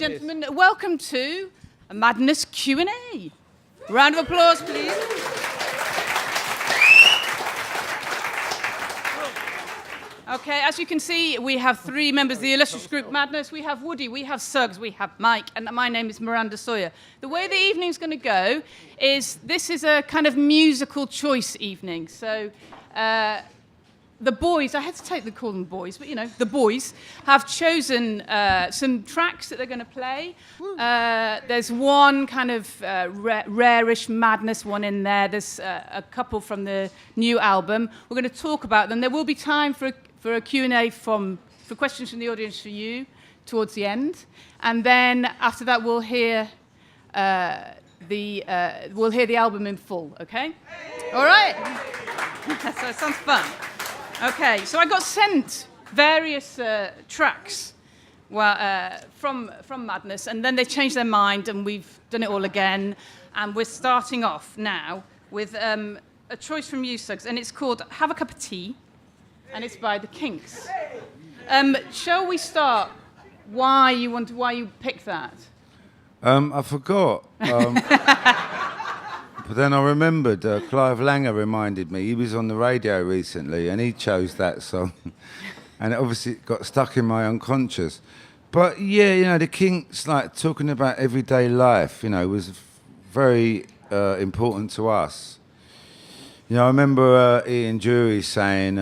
gentlemen, welcome to a Madness Q&A. Round of applause, please. Okay, as you can see, we have three members of the illustrious group Madness. We have Woody, we have Suggs, we have Mike, and my name is Miranda Sawyer. The way the evening's going to go is this is a kind of musical choice evening. So the boys, I hesitate to call them boys, but the boys have chosen some tracks that they're going to play. There's one kind of rarish Madness one in there. There's a couple from the new album. We're going to talk about them. There will be time for a Q&A for questions from the audience for you towards the end. And then after that, we'll hear the album in full, okay? All right? So it sounds fun. Okay, so I got sent various tracks from Madness, and then they changed their mind, and we've done it all again. And we're starting off now with a choice from you, Suggs, and it's called Have a Cup of Tea, and it's by the Kinks. Shall we start why you picked that? I forgot. But then I remembered, Clive Langer reminded me, he was on the radio recently and he chose that song. And it obviously got stuck in my unconscious. But yeah, the Kinks, like talking about everyday life, was very important to us. I remember Ian Dury saying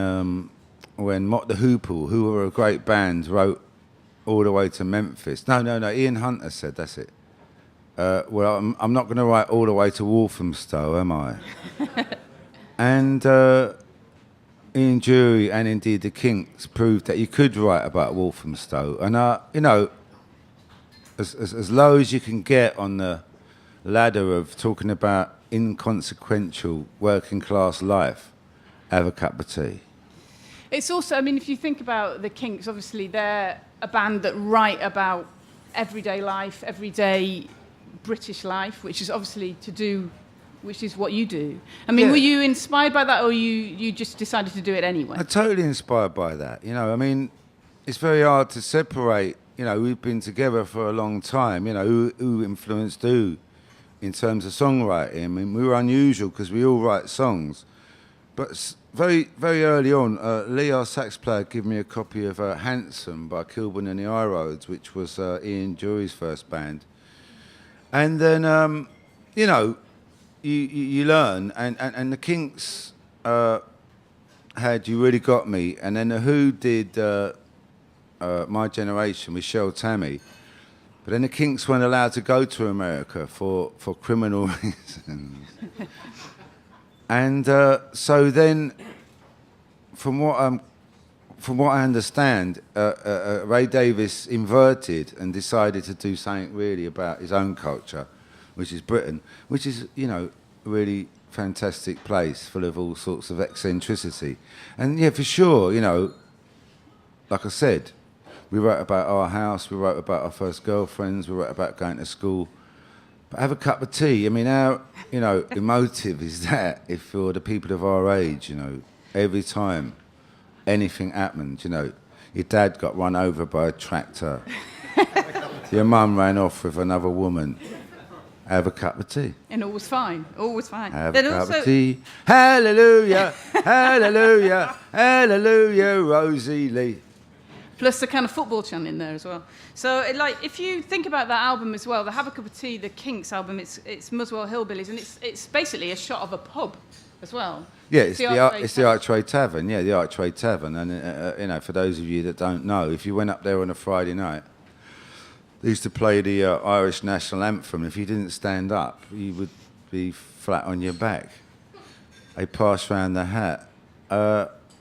when Mott the Hoople, who were a great band, wrote All the Way to Memphis. No, Ian Hunter said, that's it. Well, I'm not going to write All the Way to Walthamstow, am I? And Ian Dury and indeed the Kinks proved that you could write about Walthamstow. And, as low as you can get on the ladder of talking about inconsequential working class life, have a cup of tea. It's also, if you think about the Kinks, obviously they're a band that write about everyday life, everyday British life, which is obviously which is what you do. Were you inspired by that, or you just decided to do it anyway? I'm totally inspired by that. It's very hard to separate. We've been together for a long time. Who influenced who in terms of songwriting. We were unusual because we all write songs. But very, very early on, Lee, our sax player, gave me a copy of Handsome by Kilburn and the High Roads, which was Ian Dury's first band. And then, you learn, and the Kinks had You Really Got Me, and then the Who did My Generation with Shel Tammy. But then the Kinks weren't allowed to go to America for criminal reasons. And so then, from what I understand, Ray Davies inverted and decided to do something really about his own culture, which is Britain, which is, a really fantastic place full of all sorts of eccentricity. And yeah, for sure, like I said, we wrote about our house, we wrote about our first girlfriends, we wrote about going to school. But have a cup of tea. How, emotive is that if for the people of our age, every time anything happened, your dad got run over by a tractor, your mum ran off with another woman. Have a cup of tea. And all was fine. All was fine. Have a cup of tea. Hallelujah, hallelujah, hallelujah, Rosie Lee. Plus the kind of football chant in there as well. So, if you think about that album as well, the Have a Cup of Tea, the Kinks album, it's Muswell Hillbillies, and it's basically a shot of a pub as well. Yeah, it's the Archway Tavern. Yeah, the Archway Tavern. And for those of you that don't know, if you went up there on a Friday night, they used to play the Irish national anthem. If you didn't stand up, you would be flat on your back. They passed round the hat.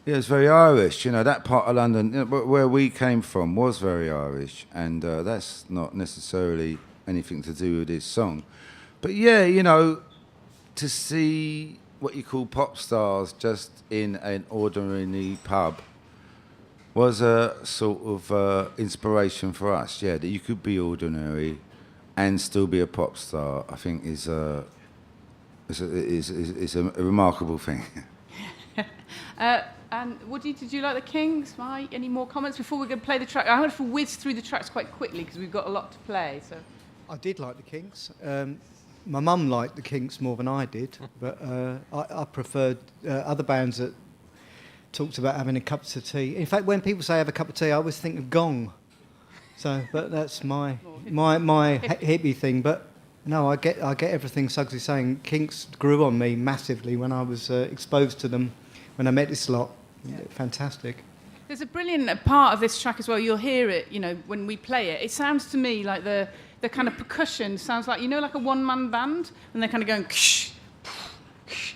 Yeah, it's very Irish. That part of London, where we came from, was very Irish, and that's not necessarily anything to do with this song. But yeah, to see what you call pop stars just in an ordinary pub was a sort of inspiration for us. Yeah, that you could be ordinary and still be a pop star, I think is a remarkable thing. And Woody, did you like the Kings? Mike, any more comments before we're going to play the track? I'm going to whiz through the tracks quite quickly because we've got a lot to play. So, I did like the Kinks. My mum liked the Kinks more than I did, but I preferred other bands that talked about having a cup of tea. In fact, when people say have a cup of tea, I always think of Gong. So, but that's my hippie thing. But no, I get everything Sugsy's saying. Kinks grew on me massively when I was exposed to them when I met this lot. Yeah. Fantastic. There's a brilliant part of this track as well. You'll hear it, when we play it. It sounds to me like the kind of percussion sounds like, like a one-man band, and they're kind of going.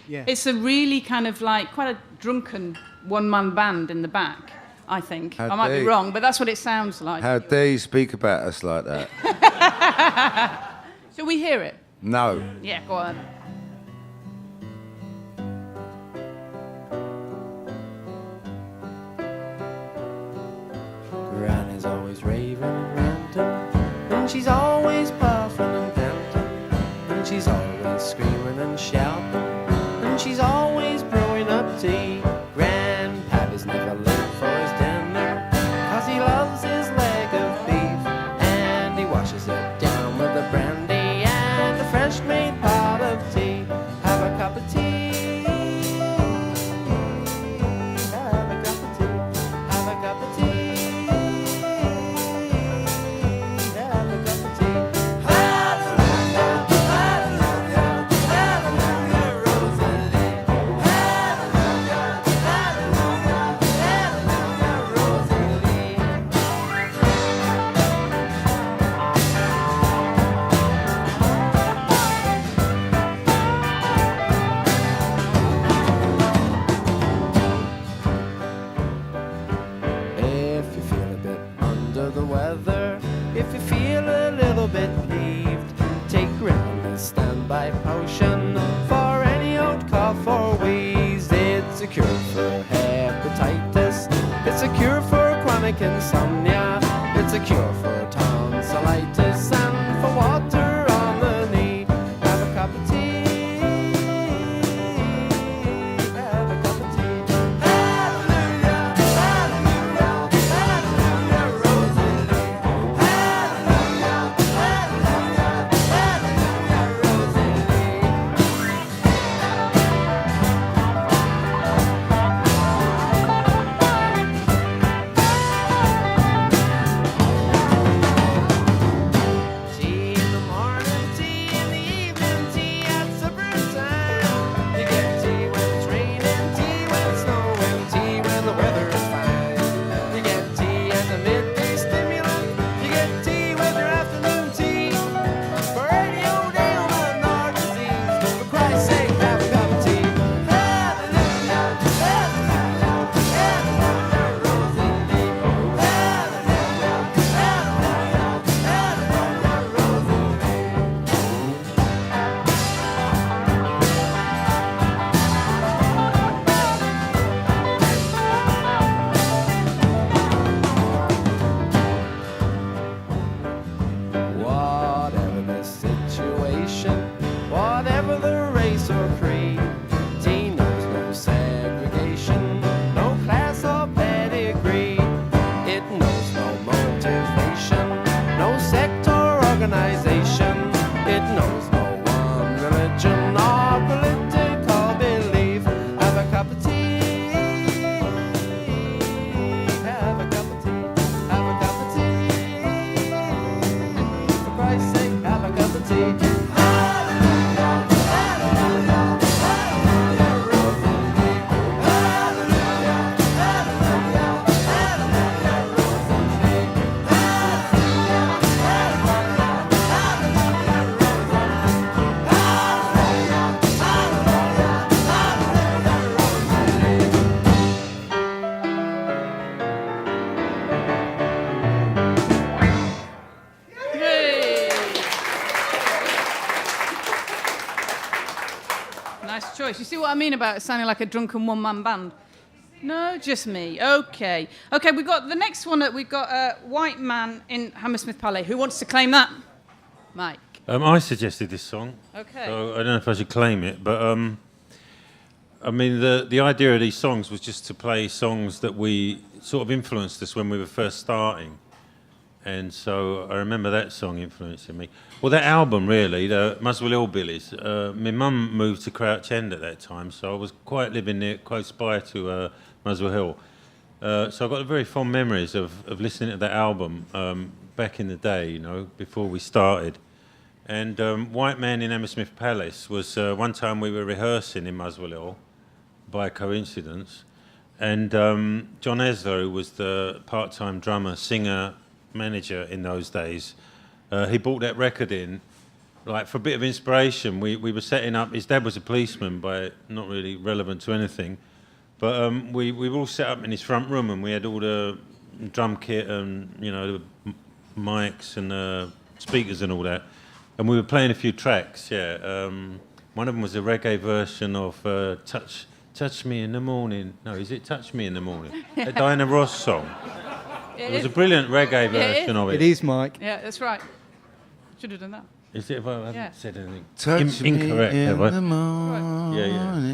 Yeah. It's a really kind of like quite a drunken one-man band in the back. I think. I might be wrong, but that's what it sounds like. How dare you speak about us like that? Shall we hear it? No. Yeah, go on. Granny's always raving and ranting, and she's always puffing and panting, and she's always screaming and shouting, and she's always brewing up tea. Grandpappy's never late for his dinner, 'cause he loves his leg of beef, and he washes it down with a brandy and a fresh made pot of tea. Have a cup of tea, have a cup of tea, have a cup of tea. If you feel a little bit peeved, take Rimmel standby potion for any old cough or wheeze. It's a cure for hepatitis, it's a cure for chronic insomnia, it's a cure for tonsillitis and for water on the knee. Have a cup of tea, have a cup of tea. Hallelujah, hallelujah, hallelujah, Rosalie. Nice choice. You see what I mean about it sounding like a drunken one-man band? No, just me. Okay. Okay, we've got the next one. We've got a white man in Hammersmith Palais. Who wants to claim that? Mike. I suggested this song. Okay. So I don't know if I should claim it, but I mean, the idea of these songs was just to play songs that we sort of influenced us when we were first starting. And so I remember that song influencing me. Well, that album, really, the Muswell Hillbillies, my mum moved to Crouch End at that time, so I was quite living near, close by to Muswell Hill. So I've got very fond memories of listening to that album back in the day, you know, before we started. And White Man in Hammersmith Palace was one time we were rehearsing in Muswell Hill by coincidence. And John Esler, who was the part-time drummer, singer, manager in those days, he brought that record in, like for a bit of inspiration. We were setting up. His dad was a policeman, but not really relevant to anything. But we were all set up in his front room, and we had all the drum kit and the mics and speakers and all that. And we were playing a few tracks. Yeah, one of them was a reggae version of "Touch Me in the Morning." No, is it "Touch Me in the Morning"? A Diana Ross song. It was a brilliant reggae version of it. It is, Mike. Yeah, that's right. Should have done that. Is it? If I haven't said anything Touch me incorrect, in have I? the morning.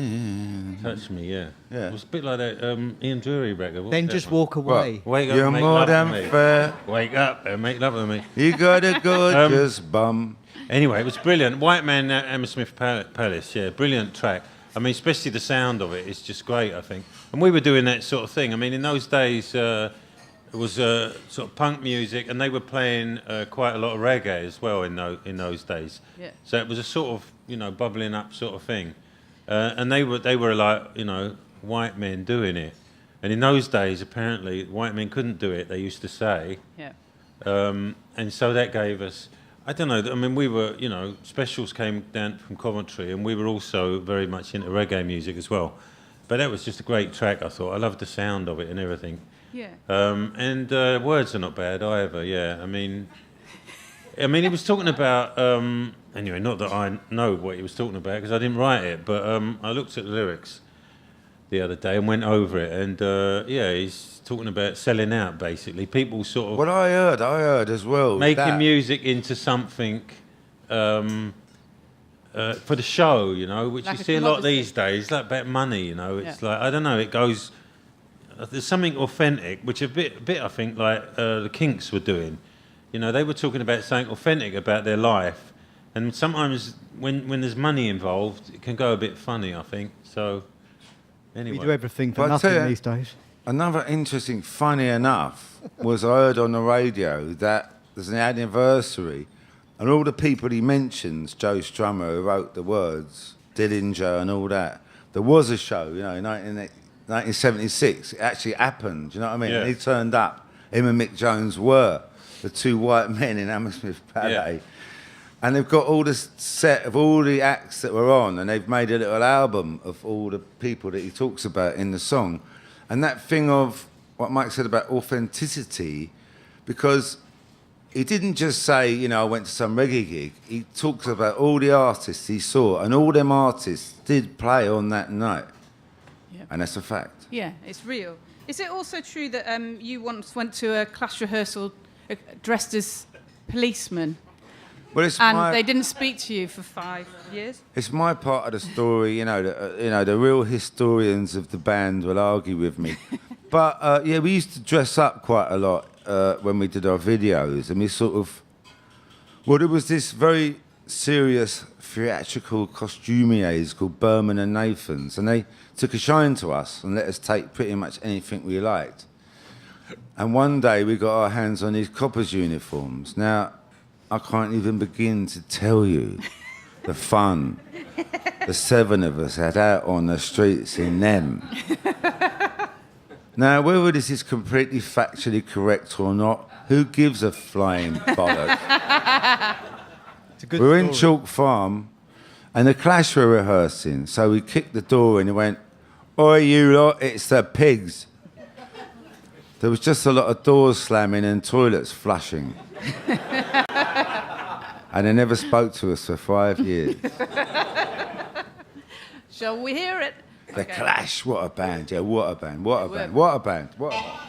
Touch me, yeah. Yeah. It was a bit like that Ian Drury record. What's Then that just one? walk away. Wake up, You're and make more love to than me. fair. Wake up and make love with me. You got a gorgeous bum. Anyway, it was brilliant. White Man at Hammersmith Palace, yeah, brilliant track. I mean, especially the sound of it is just great, I think. And we were doing that sort of thing. I mean, in those days, it was sort of punk music, and they were playing quite a lot of reggae as well in those days. Yeah. So it was a sort of, bubbling up sort of thing. And they were like, white men doing it. And in those days, apparently, white men couldn't do it, they used to say. Yeah. And so that gave us, I don't know, I mean, we were, Specials came down from Coventry, and we were also very much into reggae music as well. But that was just a great track, I thought. I loved the sound of it and everything. Yeah. And words are not bad either, yeah. I mean, he was talking about, anyway, not that I know what he was talking about, because I didn't write it, but I looked at the lyrics the other day and went over it, and he's talking about selling out, basically. People sort of... What I heard as well. Making music into something for the show, which Like you a see a lot commodity. these days, like about money, It's like, I don't know, it goes... There's something authentic, which a bit I think, like the Kinks were doing. They were talking about something authentic about their life, and sometimes when there's money involved, it can go a bit funny, I think. So, anyway. We do everything for But I tell nothing you- these days. Another interesting, funny enough, was I heard on the radio that there's an anniversary, and all the people he mentions, Joe Strummer, who wrote the words, Dillinger and all that, there was a show, in 1976. It actually happened, you know what I mean? Yeah. And he turned up. Him and Mick Jones were the two white men in Hammersmith Palais. Yeah. And they've got all this set of all the acts that were on, and they've made a little album of all the people that he talks about in the song. And that thing of what Mike said about authenticity, because he didn't just say, I went to some reggae gig. He talks about all the artists he saw, and all them artists did play on that night. Yeah. And that's a fact. Yeah, it's real. Is it also true that you once went to a class rehearsal dressed as policemen, Well, it's and they didn't speak to you for 5 years? It's my part of the story, the real historians of the band will argue with me. But, we used to dress up quite a lot when we did our videos. And we there was this very serious theatrical costumiers called Berman and Nathans. And they took a shine to us and let us take pretty much anything we liked. And one day we got our hands on these coppers' uniforms. Now, I can't even begin to tell you the fun the 7 of us had out on the streets in them. Now, whether this is completely factually correct or not, who gives a flying bollock? It's a good We're in story. Chalk Farm, and the Clash were rehearsing, so we kicked the door in and went, "Oi, you lot, it's the pigs." There was just a lot of doors slamming and toilets flushing. And they never spoke to us for 5 years. Shall we hear it? The Clash, what a band, yeah, what a band, what a They band, were. what a band, what a band.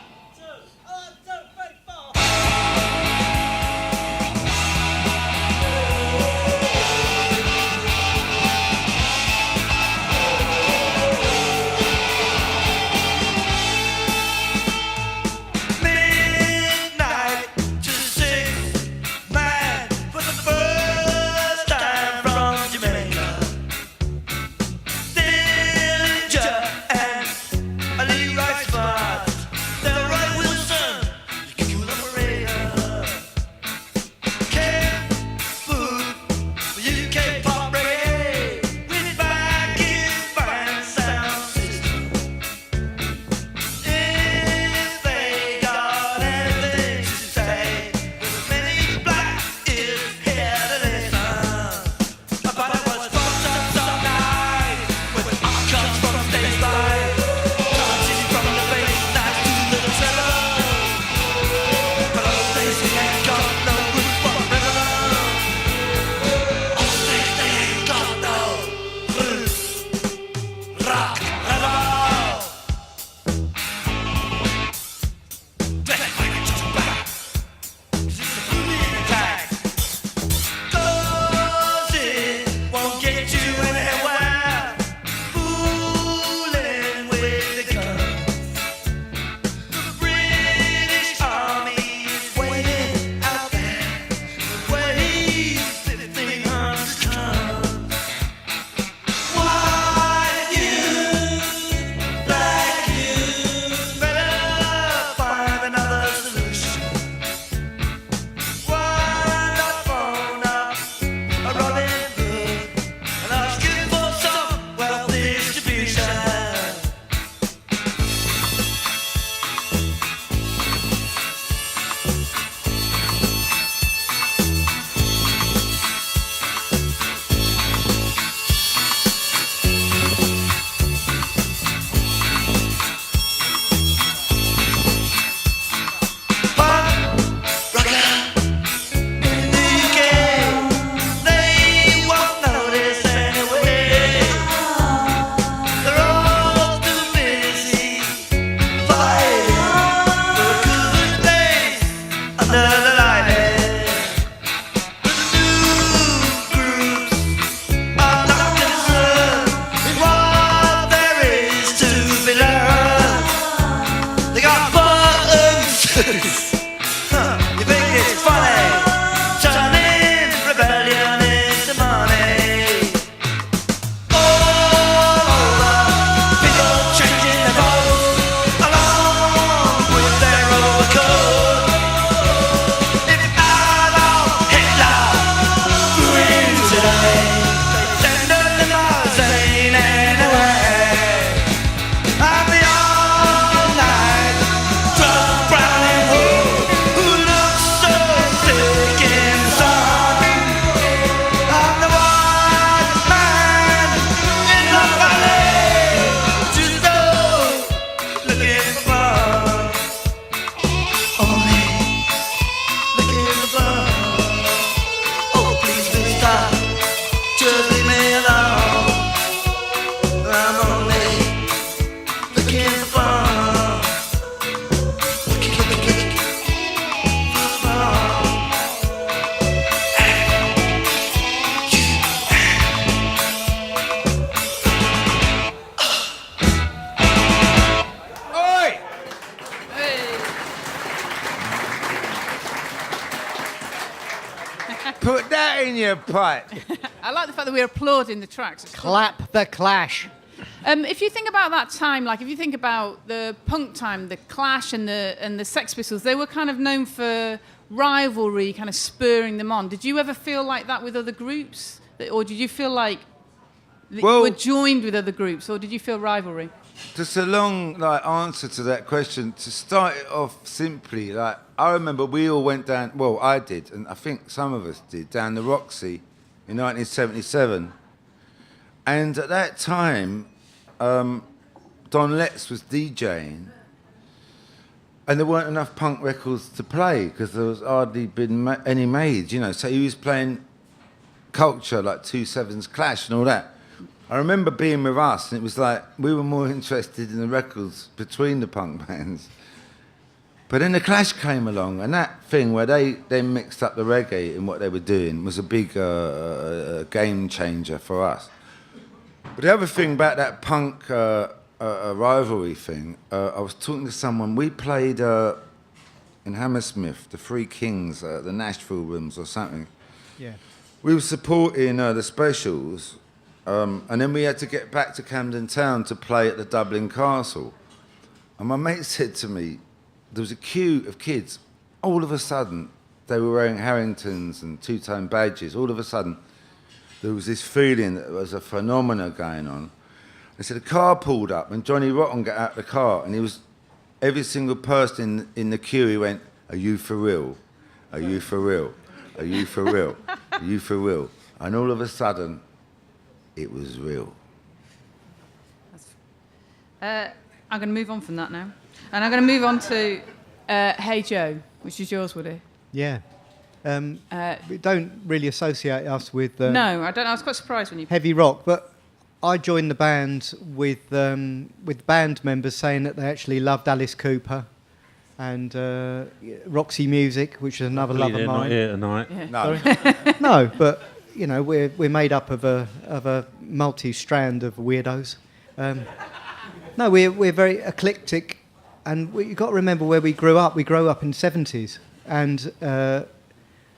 Put that in your pipe. I like the fact that we're applauding the tracks. It's Clap the Clash. If you think about that time, like if you think about the punk time, the Clash and the Sex Pistols, they were kind of known for rivalry, kind of spurring them on. Did you ever feel like that with other groups, or did you feel like that you were joined with other groups, or did you feel rivalry? Just a long answer to that question. To start it off simply, I remember we all went down. Well, I did, and I think some of us did, down the Roxy in 1977. And at that time, Don Letts was DJing, and there weren't enough punk records to play because there was hardly been any made, you know. So he was playing Culture, like 2/7's Clash and all that. I remember being with us, and it was like we were more interested in the records between the punk bands. But then the Clash came along, and that thing where they mixed up the reggae in what they were doing was a big game changer for us. But the other thing about that punk rivalry thing, I was talking to someone. We played in Hammersmith, the Three Kings, the Nashville Rooms or something. Yeah. We were supporting the Specials, and then we had to get back to Camden Town to play at the Dublin Castle. And my mate said to me, there was a queue of kids. All of a sudden, they were wearing Harringtons and two-tone badges. All of a sudden, there was this feeling that there was a phenomena going on. And so the car pulled up, and Johnny Rotten got out of the car, and he was, every single person in the queue, he went, "Are you for real? Are you for real? Are you for real? Are you for real?" And all of a sudden, it was real. I'm going to move on from that now. And I'm going to move on to Hey Joe, which is yours, Woody. Yeah. We don't really associate us with No, I don't. I was quite surprised when you... heavy rock, but I joined the band with band members saying that they actually loved Alice Cooper and Roxy Music, which is another love of Not mine. here tonight. Yeah. No. No, but you know we're made up of a multi-strand of weirdos. No, we're very eclectic, and you've got to remember where we grew up. We grew up in the 70s, and the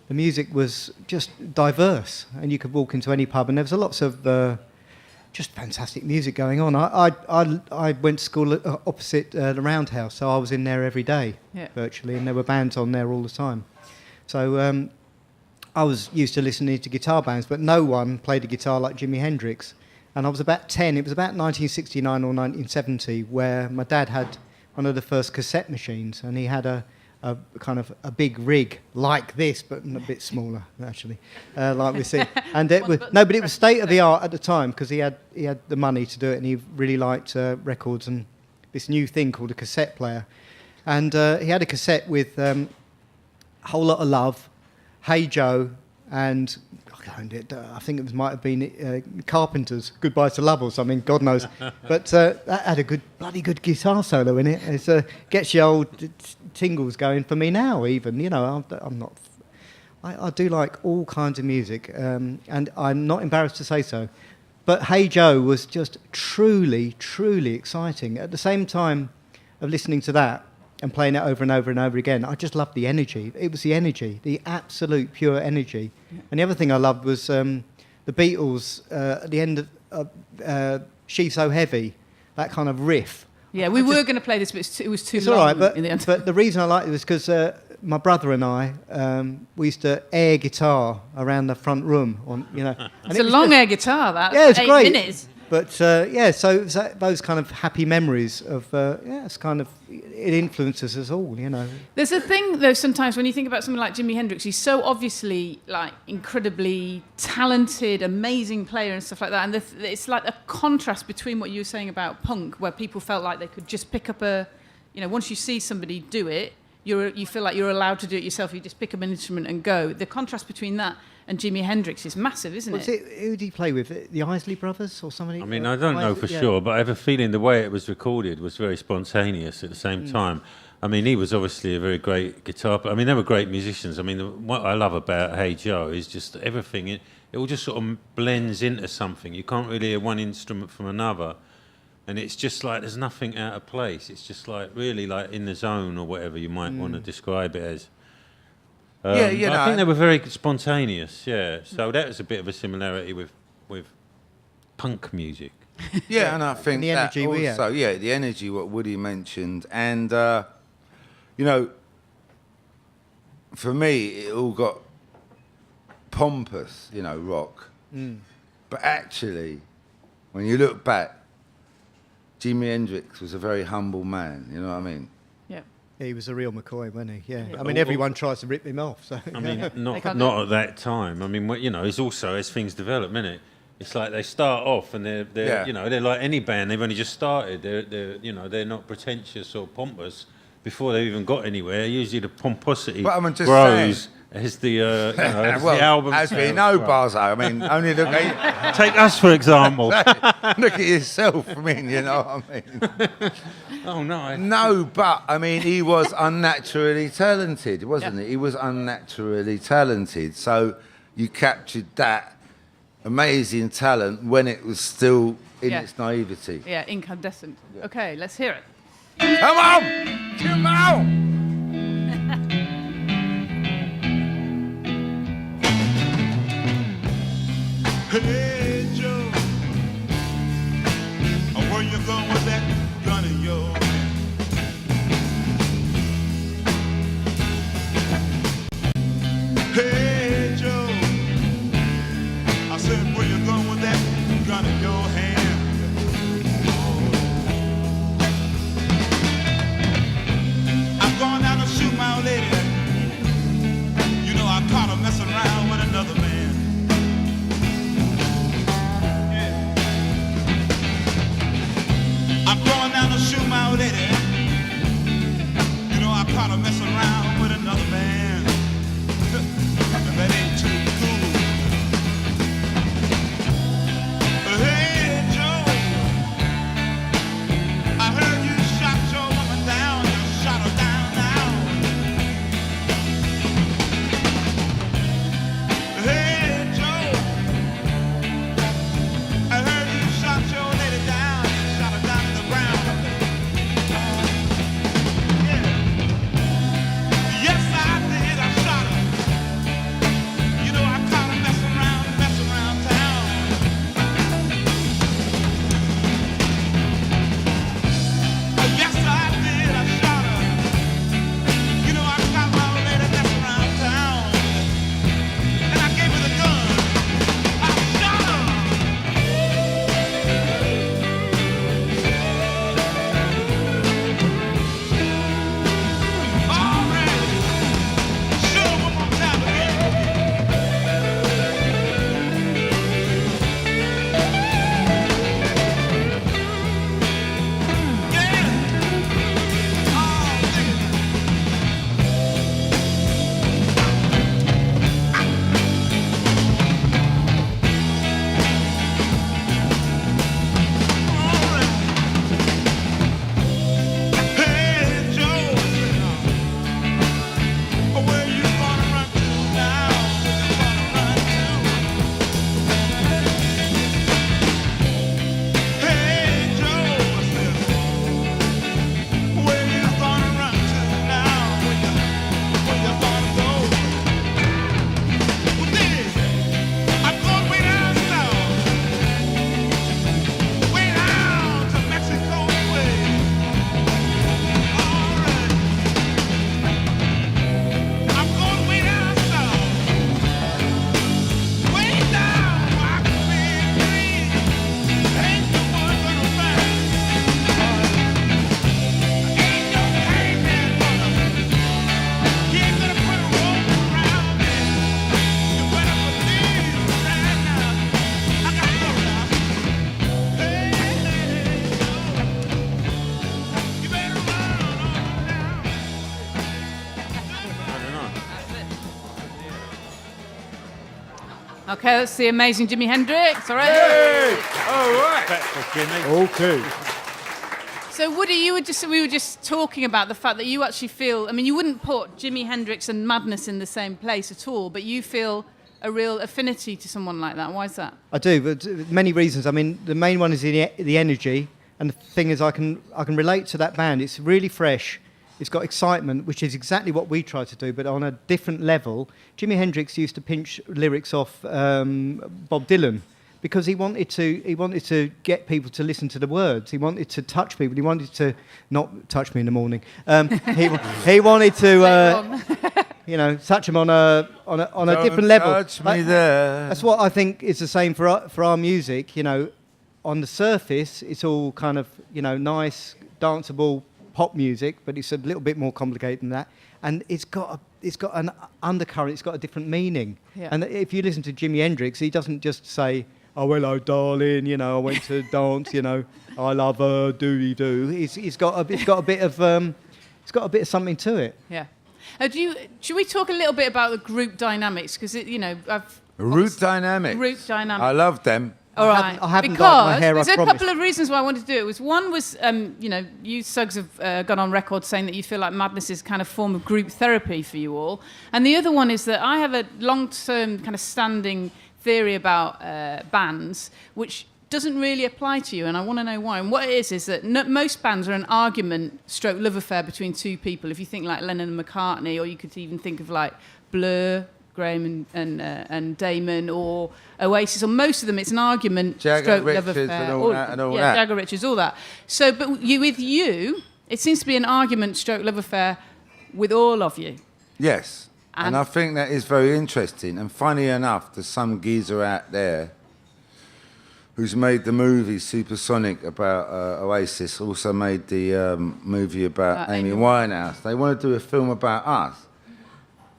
music was just diverse, and you could walk into any pub, and there was lots of just fantastic music going on. I went to school opposite the Roundhouse, so I was in there every day, virtually, and there were bands on there all the time. So I was used to listening to guitar bands, but no one played a guitar like Jimi Hendrix. And I was about 10. It was about 1969 or 1970 where my dad had one of the first cassette machines, and he had a kind of a big rig like this, but a bit smaller actually, like we see. And it was but it was state of the art at the time because he had the money to do it, and he really liked records and this new thing called a cassette player. And he had a cassette with a Whole Lot of Love, Hey Joe, and I think it might have been Carpenter's Goodbye to Love or something, God knows. But that had a bloody good guitar solo in it. It gets your old tingles going for me now even. You know, I do like all kinds of music, and I'm not embarrassed to say so. But Hey Joe was just truly, truly exciting. At the same time of listening to that and playing it over and over and over again, I just loved the energy. It was the energy, the absolute pure energy. Yeah. And the other thing I loved was the Beatles at the end of She's So Heavy, that kind of riff. Yeah, we were going to play this, but it was too long. It's all right, but, in the end. But the reason I liked it was because my brother and I, we used to air guitar around the front room. It's a long air guitar, that. Yeah, it's 8 great. minutes. But so those kind of happy memories of it's kind of, it influences us all, you know. There's a thing though sometimes when you think about someone like Jimi Hendrix, he's so obviously like incredibly talented, amazing player and stuff like that, and it's like a contrast between what you were saying about punk, where people felt like they could just pick up once you see somebody do it, you feel like you're allowed to do it yourself. You just pick up an instrument and go. The contrast between that and Jimi Hendrix is massive, isn't it? Who did he play with? The Isley Brothers or somebody? I mean, I don't know for sure, but I have a feeling the way it was recorded was very spontaneous at the same time. I mean, he was obviously a very great guitar player. I mean, they were great musicians. I mean, what I love about Hey Joe is just everything. It all just sort of blends into something. You can't really hear one instrument from another. And it's just like there's nothing out of place. It's just like really like in the zone or whatever you might want to describe it as. Yeah, you I know. think they were very spontaneous. Yeah, so that was a bit of a similarity with punk music. Yeah, and I think the that energy we also, yeah, the energy what Woody mentioned, and you know, for me, it all got pompous, you know, rock. But actually, when you look back, Jimi Hendrix was a very humble man. You know what I mean? Yeah. He was a real McCoy, wasn't he? Yeah. I Oh, mean, everyone tries to rip him off. So. I mean, not can't not at that time. I mean, you know, it's also as things develop, isn't it? It's like they start off and they're Yeah. you know, they're like any band. They've only just started. They're you know, they're not pretentious or pompous before they've even got anywhere. Usually the pomposity But I'm just grows as the you know, as well, the album. as we sells. know, Right. Barzo. I mean, only look at Take us for example. look at yourself. I mean, you know what I mean? Oh no. No, but I mean, he was unnaturally talented, wasn't he? He was unnaturally talented. So you captured that amazing talent when it was still in Yeah. its naivety. Yeah, incandescent. Okay, let's hear it. Come on! Come on! Hey Joe, where you going with that gun in your hand? Hey Joe, I said where you going with that gun in your hand? I'm going down to shoot my old lady. You know I caught her messing around with another man. I'm going down to shoot my old lady. You know I caught her messing around with another man. And that ain't too cool. Hey Joe, I heard you shot your woman down. You shot her down now. Hey Joe, I heard you shot your lady down. You shot her down to the ground. Yeah. Yes, I did. I shot her. You know, I caught her messing around town. Yes, I did. I shot her. You know, I caught my old lady messing around town. And I gave her the gun. I shot her. All right. Show 'em one more time again. Yeah. Oh, nigga. All right. Hey, Joe. Where you gonna run to now? Where you gonna run to? Hey Joe, where you gonna run to now? Where you gonna go? Well, dig, I'm going way down south, way down to Mexico way. All right. I'm going way down south, way down where I can be free. Ain't no one gonna find. Ain't no hangman he ain't gonna put a rope around me. You better believe right now. I got to go now. Hey, you better run on down. I don't know. Okay, that's the amazing Jimi Hendrix. All right. Back for Jimmy. Okay. So Woody, we were just talking about the fact that you actually feel. I mean, you wouldn't put Jimi Hendrix and Madness in the same place at all, but you feel a real affinity to someone like that. Why is that? I do, but many reasons. I mean, the main one is the energy, and the thing is, I can relate to that band. It's really fresh. It's got excitement, which is exactly what we try to do, but on a different level. Jimi Hendrix used to pinch lyrics off Bob Dylan because he wanted to get people to listen to the words. He wanted to touch people. He wanted to not touch me in the morning. He wanted to touch them on a different level. Touch me there. That's what I think is the same for our music. On the surface, it's all kind of nice, danceable pop music, but it's a little bit more complicated than that. And it's got an undercurrent. It's got a different meaning. Yeah. And if you listen to Jimi Hendrix, he doesn't just say, "Oh, hello, darling. I went to dance. I love her. Doody doo." It's got a bit of something to it. Yeah. Should we talk a little bit about the group dynamics? Because Root dynamics. I love them. All right. I haven't got my hair, there's I a promise. couple of reasons why I wanted to do it. One was, you Suggs have gone on record saying that you feel like Madness is kind of form of group therapy for you all. And the other one is that I have a long-term kind of standing theory about bands, which doesn't really apply to you, and I want to know why. And what it is that most bands are an argument stroke love affair between two people. If you think like Lennon and McCartney, or you could even think of like Blur, Graham and Damon, or Oasis, or most of them, it's an argument Jagger, stroke love Richards affair. and all that. Jagger, Richards, all that. So, but with you, it seems to be an argument stroke love affair with all of you. Yes. And I think that is very interesting. And funny enough, there's some geezer out there who's made the movie Supersonic about Oasis, also made the movie about Amy Winehouse. They want to do a film about us.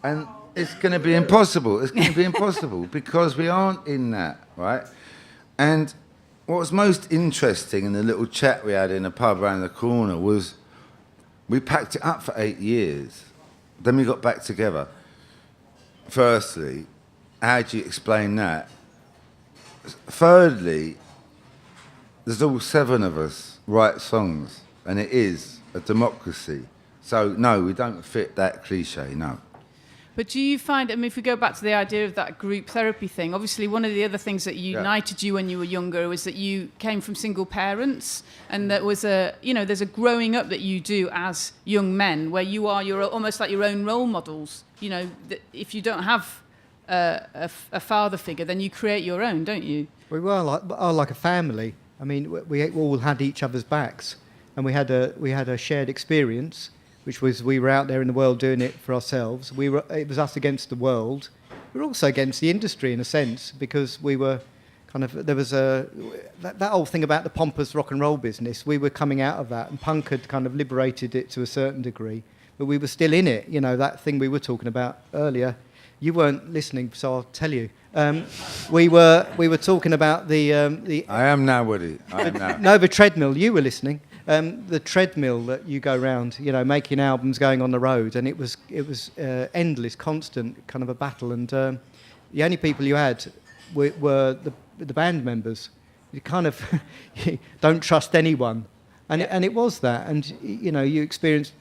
And it's going to be impossible. It's going to be impossible because we aren't in that, right? And what was most interesting in the little chat we had in a pub around the corner was we packed it up for 8 years. Then we got back together. Firstly, how do you explain that? Thirdly, there's all 7 of us write songs, and it is a democracy. So, no, we don't fit that cliche, no. But do you find, if we go back to the idea of that group therapy thing, obviously one of the other things that united you when you were younger was that you came from single parents, and there was there's a growing up that you do as young men where you're almost like your own role models. That if you don't have a father figure, then you create your own, don't you? We were like a family. I mean, we all had each other's backs, and we had a shared experience, which was we were out there in the world doing it for ourselves. It was us against the world. We were also against the industry in a sense, because we were there was that whole thing about the pompous rock and roll business. We were coming out of that, and punk had kind of liberated it to a certain degree, but we were still in it. That thing we were talking about earlier. You weren't listening, so I'll tell you. We were talking about the. I am now, Woody. I am now. No, the treadmill. You were listening. The treadmill that you go round, making albums, going on the road, and it was endless, constant, kind of a battle. And the only people you had were the band members. You kind of you don't trust anyone, and it was that. And you experienced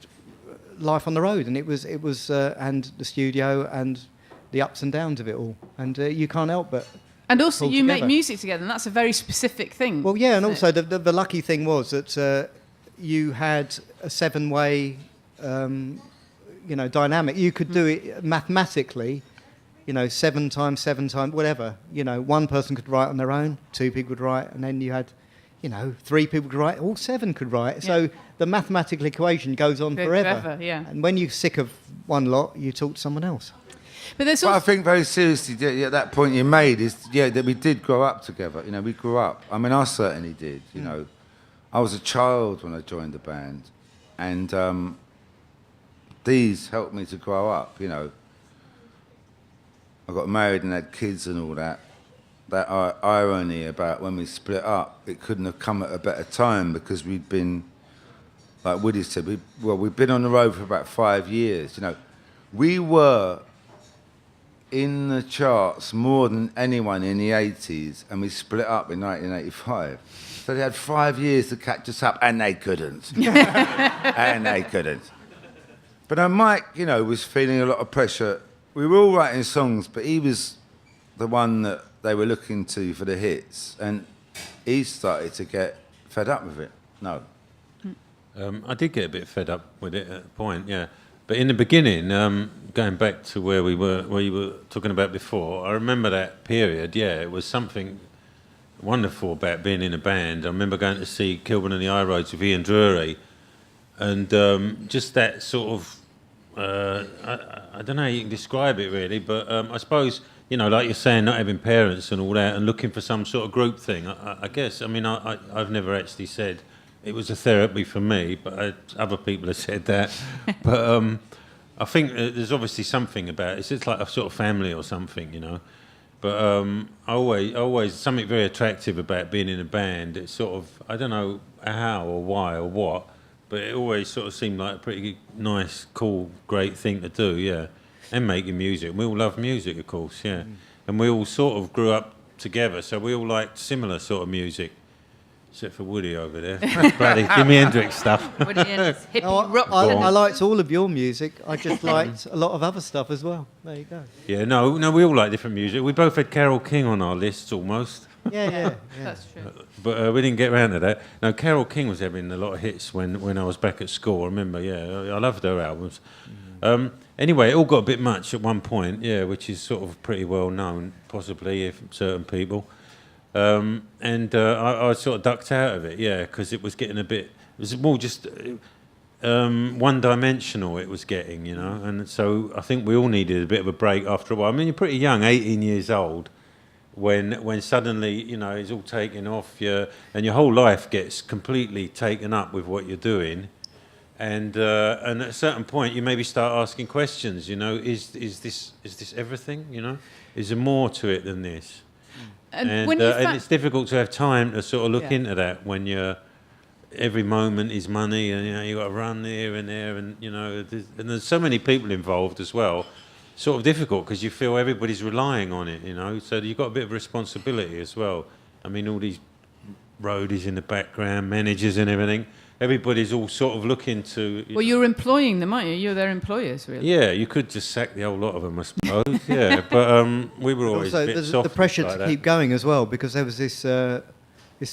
life on the road, and it was and the studio and the ups and downs of it all, and you can't help but. And also, you make music together, and that's a very specific thing. Well, yeah, and also the lucky thing was that you had a 7-way, dynamic. You could do it mathematically, 7 times 7 times, whatever. One person could write on their own, 2 people could write, and then you had, 3 people could write, all 7 could write. Yeah. So the mathematical equation goes on forever. Yeah. And when you're sick of one lot, you talk to someone else. But there's I think very seriously, that point you made is, that we did grow up together. We grew up. I mean, I certainly did, I was a child when I joined the band, and these helped me to grow up, I got married and had kids and all that. That irony about when we split up, it couldn't have come at a better time because we'd been, like Woody said, we'd been on the road for about 5 years. We were in the charts more than anyone in the 80s, and we split up in 1985. So they had 5 years to catch us up, and they couldn't. And they couldn't. But Mike, was feeling a lot of pressure. We were all writing songs, but he was the one that they were looking to for the hits, and he started to get fed up with it. No. I did get a bit fed up with it at a point, yeah. But in the beginning, going back to where you were talking about before, I remember that period. Yeah, it was something wonderful about being in a band. I remember going to see Kilburn and the High Roads with Ian Drury, and just that sort of I don't know how you can describe it really, but I suppose, you know, like you're saying, not having parents and all that, and looking for some sort of group thing. I guess. I mean, I've never actually said it was a therapy for me, but other people have said that. But I think there's obviously something about it. It's just like a sort of family or something, you know. But always something very attractive about being in a band. It's sort of, I don't know how or why or what, but it always sort of seemed like a pretty nice, cool, great thing to do, yeah. And making music. We all love music, of course, yeah. And we all sort of grew up together, so we all liked similar sort of music. Except for Woody over there. Bloody Jimi Hendrix stuff. Woody and his hippie No, rock. I liked all of your music. I just liked a lot of other stuff as well. There you go. Yeah, no, we all like different music. We both had Carole King on our lists almost. Yeah. That's true. But we didn't get around to that. No, Carole King was having a lot of hits when I was back at school. I remember, yeah, I loved her albums. Anyway, it all got a bit much at one point, yeah, which is sort of pretty well known, possibly, if certain people. I sort of ducked out of it, yeah, because it was getting a bit. It was more just one-dimensional. It was getting, you know, and so I think we all needed a bit of a break after a while. I mean, you're pretty young, 18 years old, when suddenly, you know, it's all taken off you, and your whole life gets completely taken up with what you're doing, and at a certain point, you maybe start asking questions. You know, is this everything? You know, is there more to it than this? And it's difficult to have time to sort of look into that when you're every moment is money, and you know you got to run here and there, and you know there's so many people involved as well. Sort of difficult because you feel everybody's relying on it, you know. So you've got a bit of responsibility as well. I mean, all these roadies in the background, managers and everything. Everybody's all sort of looking to. Well, you're employing them, aren't you? You're their employers, really. Yeah, you could just sack the whole lot of them, I suppose. Yeah, but we were always Also, a bit there's soft the pressure like to that. keep going as well, because there was this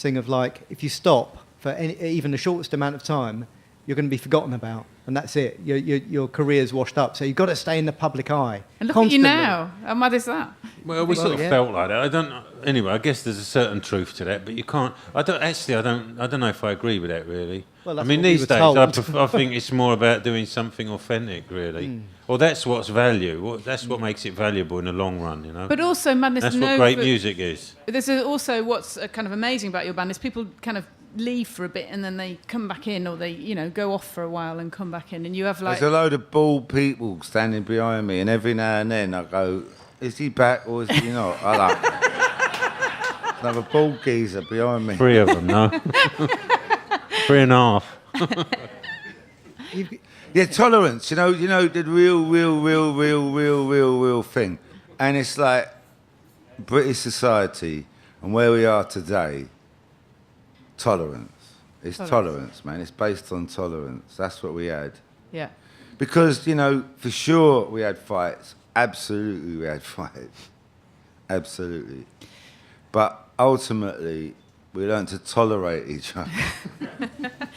thing of like, if you stop for even the shortest amount of time, you're going to be forgotten about, and that's it. Your career's washed up, so you've got to stay in the public eye. And look constantly. at you now. How mad is that? Well, we sort of felt like that. Anyway, I guess there's a certain truth to that, but you can't. I don't know if I agree with that really. Well, I that's mean, what we these were days, told. I think it's more about doing something authentic, really. Or that's what's that's what makes it valuable in the long run, you know. But also, madness. That's what great music is. There's also what's kind of amazing about your band is people kind of leave for a bit and then they come back in, or they, you know, go off for a while and come back in, and you have like. There's a load of bald people standing behind me, and every now and then I go, "Is he back or is he not?" I like. I have a bald geezer behind me. 3 of them, no. 3.5. Yeah, tolerance. You know the real thing, and it's like British society and where we are today. Tolerance. It's tolerance, man. It's based on tolerance. That's what we had. Yeah. Because, you know, for sure we had fights. Absolutely we had fights. Absolutely. But ultimately, we learned to tolerate each other.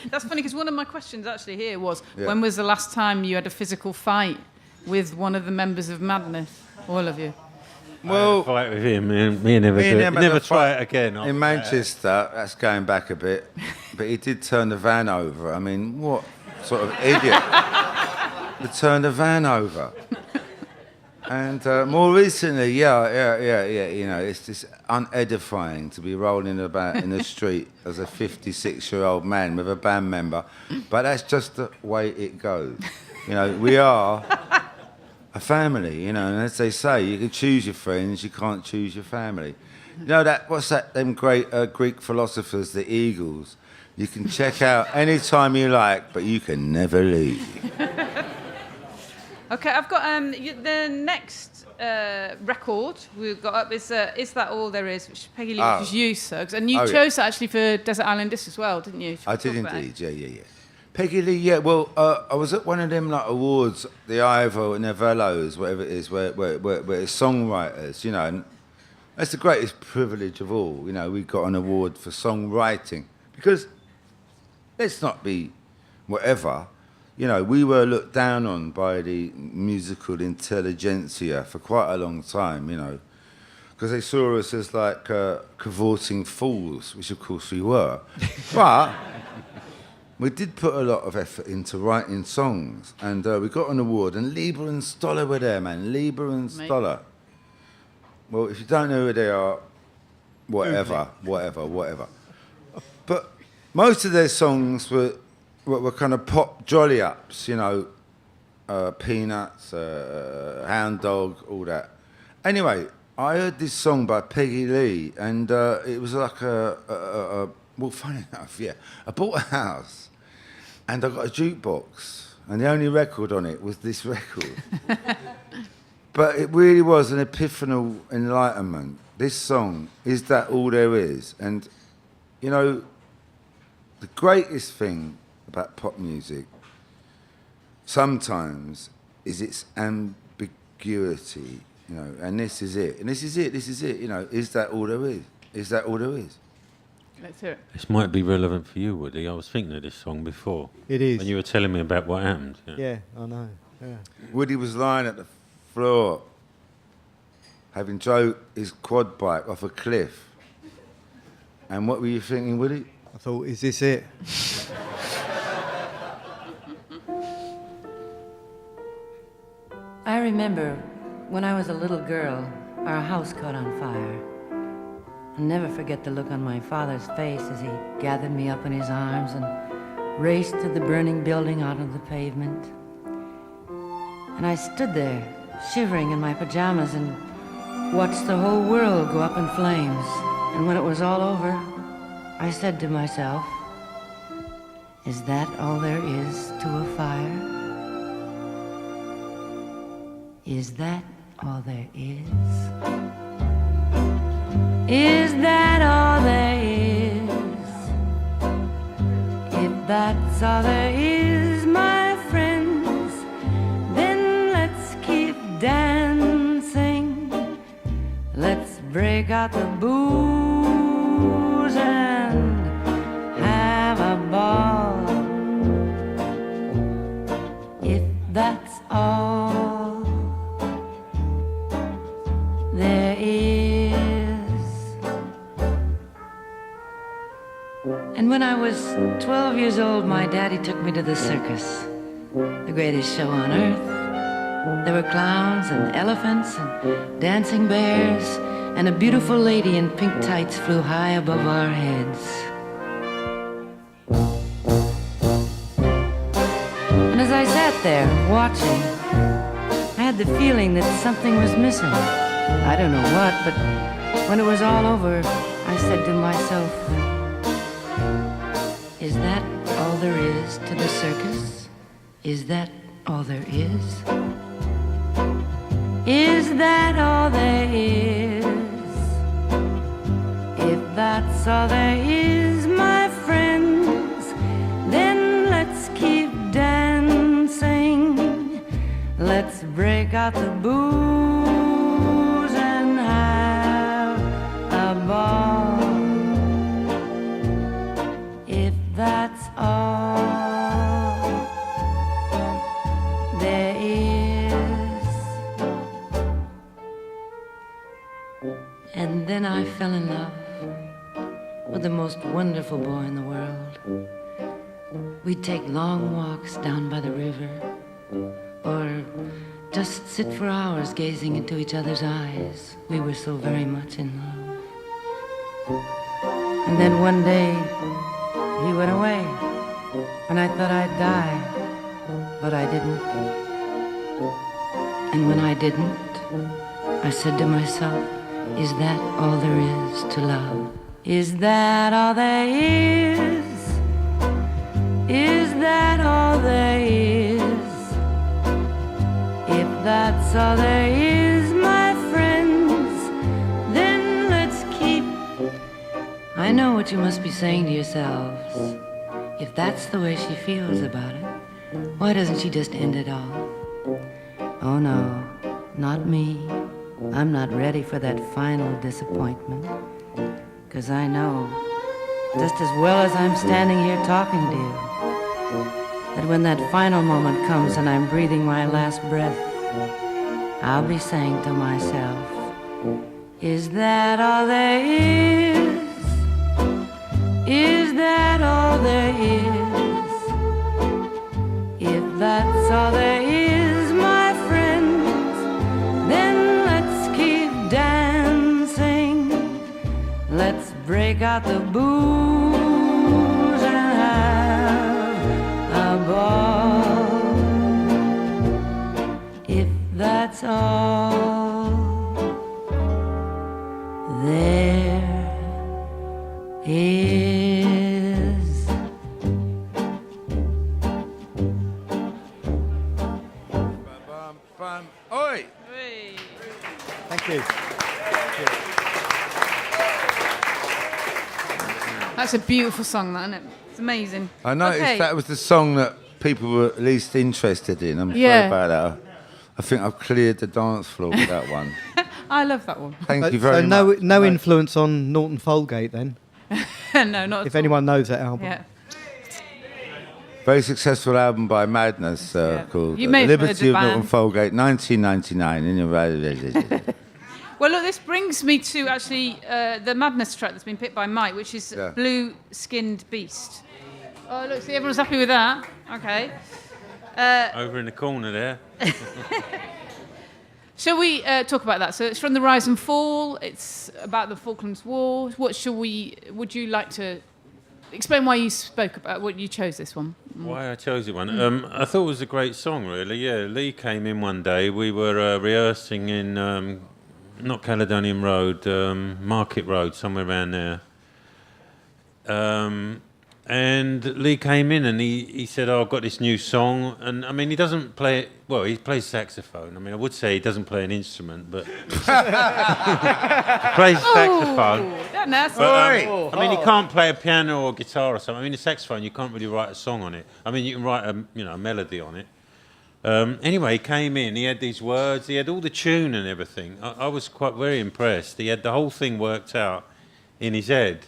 That's funny because one of my questions actually here was, when was the last time you had a physical fight with one of the members of Madness? All of you. Well, Fight with him, me never do it. Never try it again. In Manchester, that's going back a bit, but he did turn the van over. I mean, what sort of idiot to turn the van over? And more recently, yeah, you know, it's just unedifying to be rolling about in the street as a 56-year-old man with a band member, but that's just the way it goes. You know, we are a family, you know, and as they say, you can choose your friends, you can't choose your family. You know that, what's that, them great Greek philosophers, the Eagles, you can check out any time you like, but you can never leave. Okay, I've got the next record we've got up is That All There Is, which Peggy Lee, which is you, Suggs, and you chose that actually for Desert Island Disc as well, didn't you? I did indeed, yeah. Peggy Lee, yeah. Well, I was at one of them like awards, the Ivor Novellos, whatever it is, where it's songwriters, you know, and that's the greatest privilege of all. You know, we got an award for songwriting because let's not be whatever, you know, we were looked down on by the musical intelligentsia for quite a long time, you know, because they saw us as like cavorting fools, which of course we were. But we did put a lot of effort into writing songs, and we got an award, and Lieber and Stoller were there, man. Lieber and Stoller. Well, if you don't know who they are, whatever. But most of their songs were kind of pop jolly ups, you know, Peanuts, Hound Dog, all that. Anyway, I heard this song by Peggy Lee, and it was like well, funny enough, yeah. I bought a house, and I got a jukebox, and the only record on it was this record. But it really was an epiphanal enlightenment. This song, Is That All There Is? And, you know, the greatest thing about pop music sometimes is its ambiguity, you know, and this is it, you know, is that all there is? Is that all there is? Let's hear it. This might be relevant for you, Woody. I was thinking of this song before. It is. When you were telling me about what happened. Yeah, I know. Yeah. Woody was lying at the floor, having drove his quad bike off a cliff. And what were you thinking, Woody? I thought, is this it? I remember when I was a little girl, our house caught on fire. I'll never forget the look on my father's face as he gathered me up in his arms and raced to the burning building out on the pavement. And I stood there, shivering in my pajamas, and watched the whole world go up in flames. And when it was all over, I said to myself, is that all there is to a fire? Is that all there is? Is that all there is? If that's all there is, my friends, then let's keep dancing. Let's break out the booze and have a ball. If that's all there is. And when I was 12 years old, my daddy took me to the circus, the greatest show on earth. There were clowns and elephants and dancing bears, and a beautiful lady in pink tights flew high above our heads. And as I sat there watching, I had the feeling that something was missing. I don't know what, but when it was all over, I said to myself, is that all there is to the circus? Is that all there is? Is that all there is? If that's all there is, my friends, then let's keep dancing. Let's break out the booze and have a ball. If that's all there is. And then I fell in love with the most wonderful boy in the world. We'd take long walks down by the river, or just sit for hours gazing into each other's eyes. We were so very much in love. And then one day, he went away, and I thought I'd die, but I didn't. And when I didn't, I said to myself, is that all there is to love? Is that all there is? Is that all there is? If that's all there is, my friends, then let's keep. I know what you must be saying to yourselves. If that's the way she feels about it, why doesn't she just end it all? Oh no, not me. I'm not ready for that final disappointment. 'Cause I know, just as well as I'm standing here talking to you, that when that final moment comes and I'm breathing my last breath, I'll be saying to myself, is that all there is? Is that all there is? If that's all there is, my friends, then let's keep dancing. Let's break out the booze and have a ball. If that's all there is. Oi! Thank you. That's a beautiful song, that, isn't it? It's amazing. I noticed Okay. that was the song that people were least interested in. I'm Yeah. sorry about that. I think I've cleared the dance floor with that one. I love that one. Thank you very so much. no influence on Norton Folgate then, No, not at if all. anyone knows that album. Yeah. Very successful album by Madness called You may have heard Liberty the of Norton band. Folgate, 1999. Well, look, this brings me to actually the Madness track that's been picked by Mike, which is Yeah. Blue Skinned Beast. Oh, look, see, everyone's happy with that. Okay. Over in the corner there. Shall we talk about that? So it's from the Rise and Fall. It's about the Falklands War. Would you like to explain why you spoke about what you chose this one? Why I chose it one? I thought it was a great song, really. Yeah, Lee came in one day. We were rehearsing in not Caledonian Road, Market Road, somewhere around there. And Lee came in and he said, "Oh, I've got this new song." And I mean, he doesn't play it. Well, he plays saxophone. I mean, I would say he doesn't play an instrument, but he plays saxophone. Oh, that nasty. But, I mean, he can't play a piano or guitar or something. I mean, the saxophone, you can't really write a song on it. I mean, you can write a melody on it. Anyway, he came in. He had these words. He had all the tune and everything. I was very impressed. He had the whole thing worked out in his head.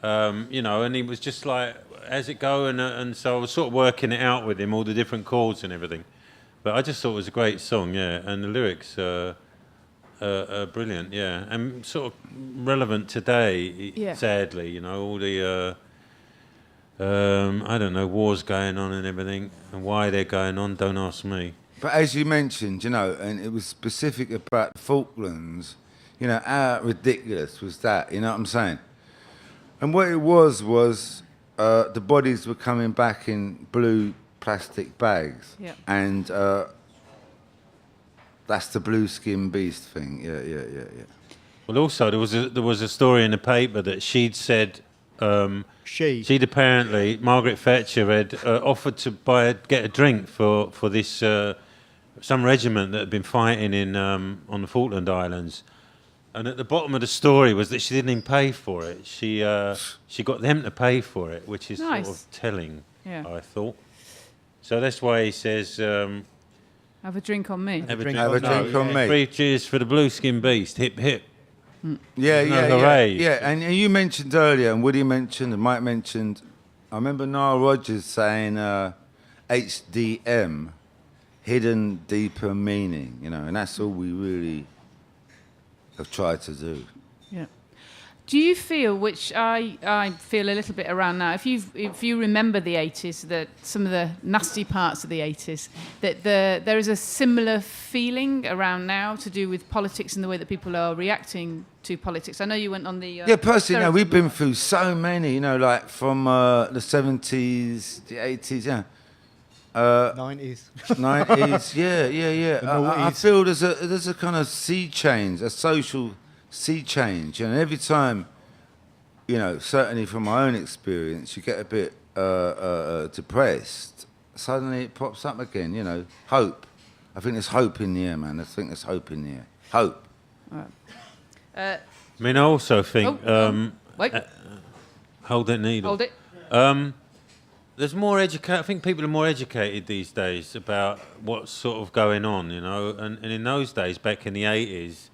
And he was just like, how's it go? And so I was sort of working it out with him, all the different chords and everything. But I just thought it was a great song, yeah. And the lyrics are brilliant, yeah. And sort of relevant today, sadly, all the, I don't know, wars going on and everything. And why they're going on, don't ask me. But as you mentioned, and it was specific about the Falklands, how ridiculous was that? You know what I'm saying? And what it was the bodies were coming back in blue plastic bags. Yeah. And that's the blue skin beast thing. Yeah. Well, also, there was a story in the paper that she'd said... she'd apparently, Margaret Thatcher had offered to get a drink for this some regiment that had been fighting in on the Falkland Islands, and at the bottom of the story was that she didn't even pay for it. She got them to pay for it, which is Nice. sort of telling. Yeah. I thought. So that's why he says, Have a drink on me. Have a drink on me. 3 cheers for the blue skin beast. Hip hip. Yeah. hooray. And you mentioned earlier, and Woody mentioned, and Mike mentioned, I remember Nile Rodgers saying HDM, hidden deeper meaning, and that's all we really have tried to do. Yeah. Do you feel, which I feel a little bit around now, if you remember the 80s, that some of the nasty parts of the 80s, that there is a similar feeling around now to do with politics and the way that people are reacting to politics? I know you went on the... Yeah, personally, we've been through so many, like from the 70s, the 80s, 90s. 90s, yeah. The I noughties. feel there's a kind of sea change, a social sea change, and every time, certainly from my own experience, you get a bit depressed. Suddenly it pops up again. Hope. I think there's hope in the air, man. I think there's hope in the air. Hope. I mean, I also think... Wait, hold that needle. hold it. There's more I think people are more educated these days about what's sort of going on, And in those days, back in the 80s,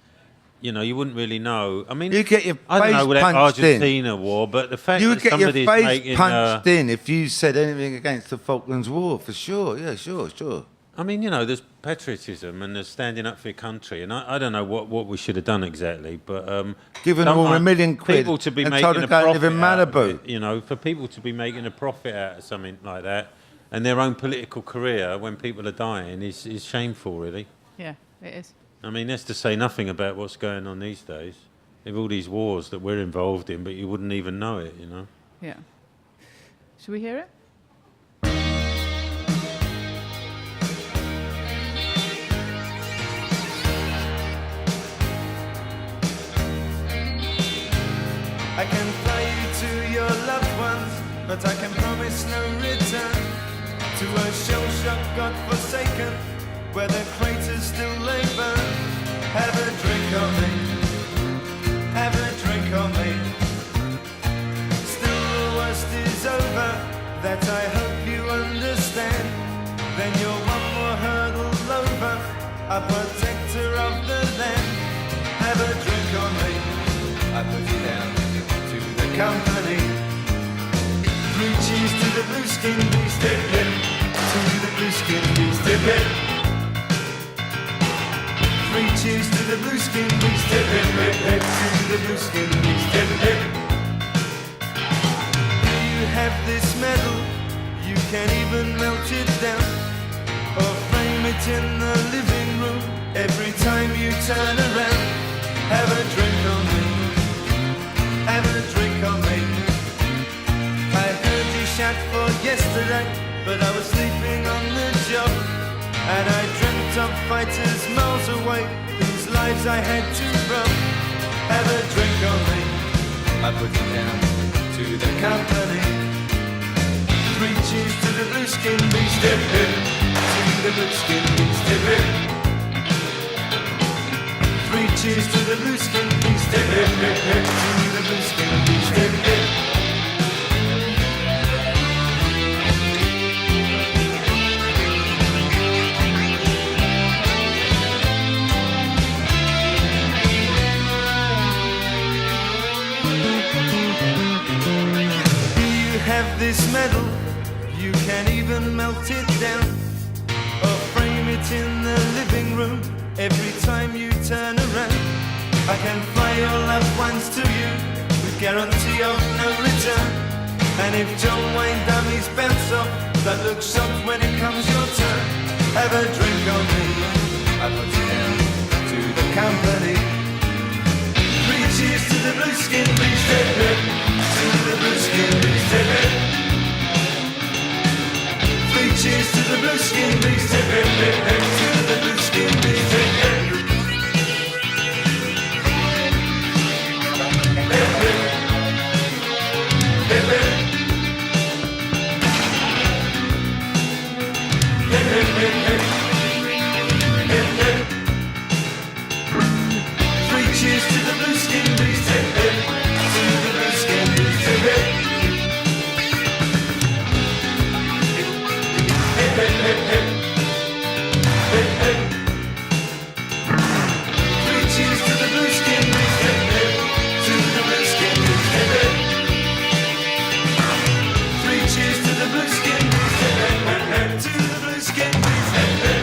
you know, you wouldn't really know. I mean, You get your I don't know face with that punched in. Argentina war, but the fact You that would get your somebody's face making, punched in if you said anything against the Falklands War, for sure. Yeah, sure. I mean, you know, there's patriotism and there's standing up for your country, and I don't know what we should have done exactly, but Given don't them all like £1 million people to be and making told a them to go and live profit in out of Malibu. it, you know, for people to be making a profit out of something like that and their own political career when people are dying is shameful, really. Yeah, it is. I mean, that's to say nothing about what's going on these days. With all these wars that we're involved in, but you wouldn't even know it, you know. Yeah. Should we hear it? I can fly you to your loved ones, but I can promise no return to a shell-shocked, God-forsaken, where the craters still lay burn. Have a drink on me, have a drink on me. Still the worst is over, that I hope you understand. Then you're one more hurdle over, a protector of the land. Have a drink on me, I put you down to the company. 3 cheers to the blue skin beast, hip hip. To the blue skin beast, hip hip. 3 cheers to the blue skin beast, hip hip hip hip. To the blue skin beast, hip hip. You have this medal, you can even melt it down or frame it in the living room every time you turn around. Have a drink on me, have a drink on me. I heard you shout for yesterday, but I was sleeping on the job. And I dreamt of fighters miles away, whose lives I had to rob. Have a drink on me, I put you down to the company. 3 cheers to the blue skin beast, hip hip. To the blue skin beast, hip hip. 3 cheers to the blue skin beast, hip hip hip hip. To the blue skin beast, hip hip. Have this medal, you can even melt it down or frame it in the living room every time you turn around. I can fly your loved ones to you with guarantee of no return. And if John Wayne dummies bounce off, that looks shocked when it comes your turn. Have a drink on me, I put you down to the company. 3 cheers to the blue skin beast, hip hip. To the blue skin beast, hip hip. 3 cheers to the blue skin beast, hip hip hip hip. To the blue skin beast, hip hip. Hip hip. Hip hip. Hip hip hip hip. Hip hip. 3 cheers to the blue skin beast, hip hip. To the blue skin beast, hip hip. Hip hip hip hip. Hip hip. 3 cheers to the blue skin beast, hip hip. To the blue skin beast, hip hip. 3 cheers to the blue skin beast, hip hip hip hip. To the blue skin beast, hip hip.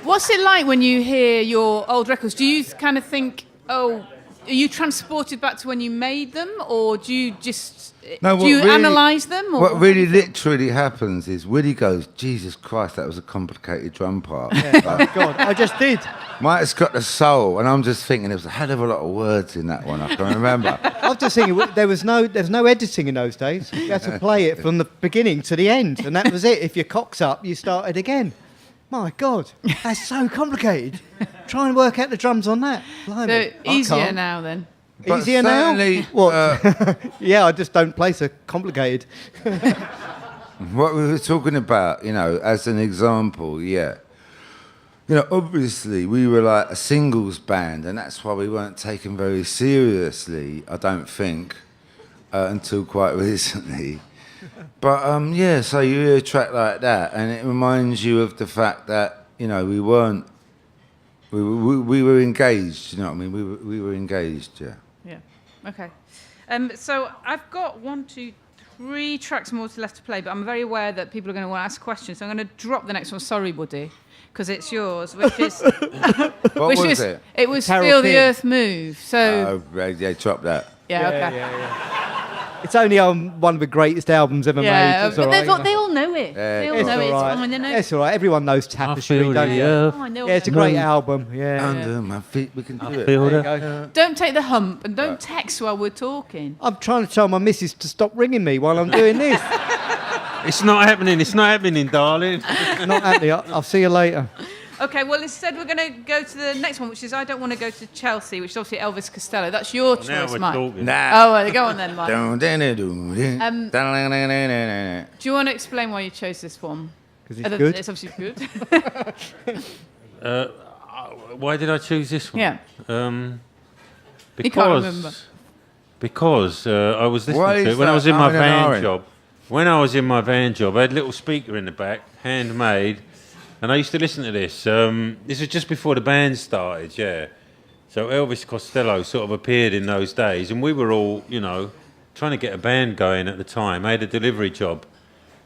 What's it like when you hear your old records? Do you kind of think, oh, are you transported back to when you made them, or do you just do you analyse them? Or? What really literally happens is Willie goes, Jesus Christ, that was a complicated drum part. Yeah, oh God, I just did. Mike's got the soul, and I'm just thinking there was a hell of a lot of words in that one. I can remember. I was just thinking there was no editing in those days. You had to play it from the beginning to the end, and that was it. If your cock's up, you started again. My God, that's so complicated. Try and work out the drums on that. Blimey, So I easier can't. now then. But Easier now? certainly, What? Yeah, I just don't play so complicated. what we were talking about, you know, as an example, yeah. You know, obviously we were like a singles band, and that's why we weren't taken very seriously, I don't think. until quite recently. But yeah, so you hear a track like that, and it reminds you of the fact that we weren't. We were engaged. You know what I mean? We were engaged. Yeah. Yeah. Okay. So I've got 1, 2, 3 tracks more left to play, but I'm very aware that people are going to want to ask questions. So I'm going to drop the next one. Sorry, Woody, because it's yours, which is. What was it? It was Carole Feel the King. Earth Move. So. Yeah, drop that. Yeah. Okay. It's only on one of the greatest albums ever made. Yeah, It's but all right, they all know it. They all It's know it. all It's right. fine. They know. It's all right. Everyone knows Tapestry, feel don't the you? earth. Oh, I know. Yeah, it's a great album. Yeah. Under my feet, we can do it. Feel There you the- go. Don't take the hump and don't text while we're talking. I'm trying to tell my missus to stop ringing me while I'm doing this. It's not happening. It's not happening, darling. Not happening. I'll see you later. Okay, well, instead we're going to go to the next one, which is I Don't Want to Go to Chelsea, which is obviously Elvis Costello. That's your Now choice, we're Mike. talking. Nah. Oh, well, go on then, Mike. Dun-dun-dun-dun-dun-dun. Do you want to explain why you chose this one? Because it's good. It's obviously good. Why did I choose this one? Yeah. Because can't remember. I was listening Why to is it when I was that in my umming and van ahhing? job. When I was in my van job, I had a little speaker in the back, handmade, and I used to listen to this. This was just before the band started, yeah. So Elvis Costello sort of appeared in those days, and we were all, trying to get a band going at the time. I had a delivery job,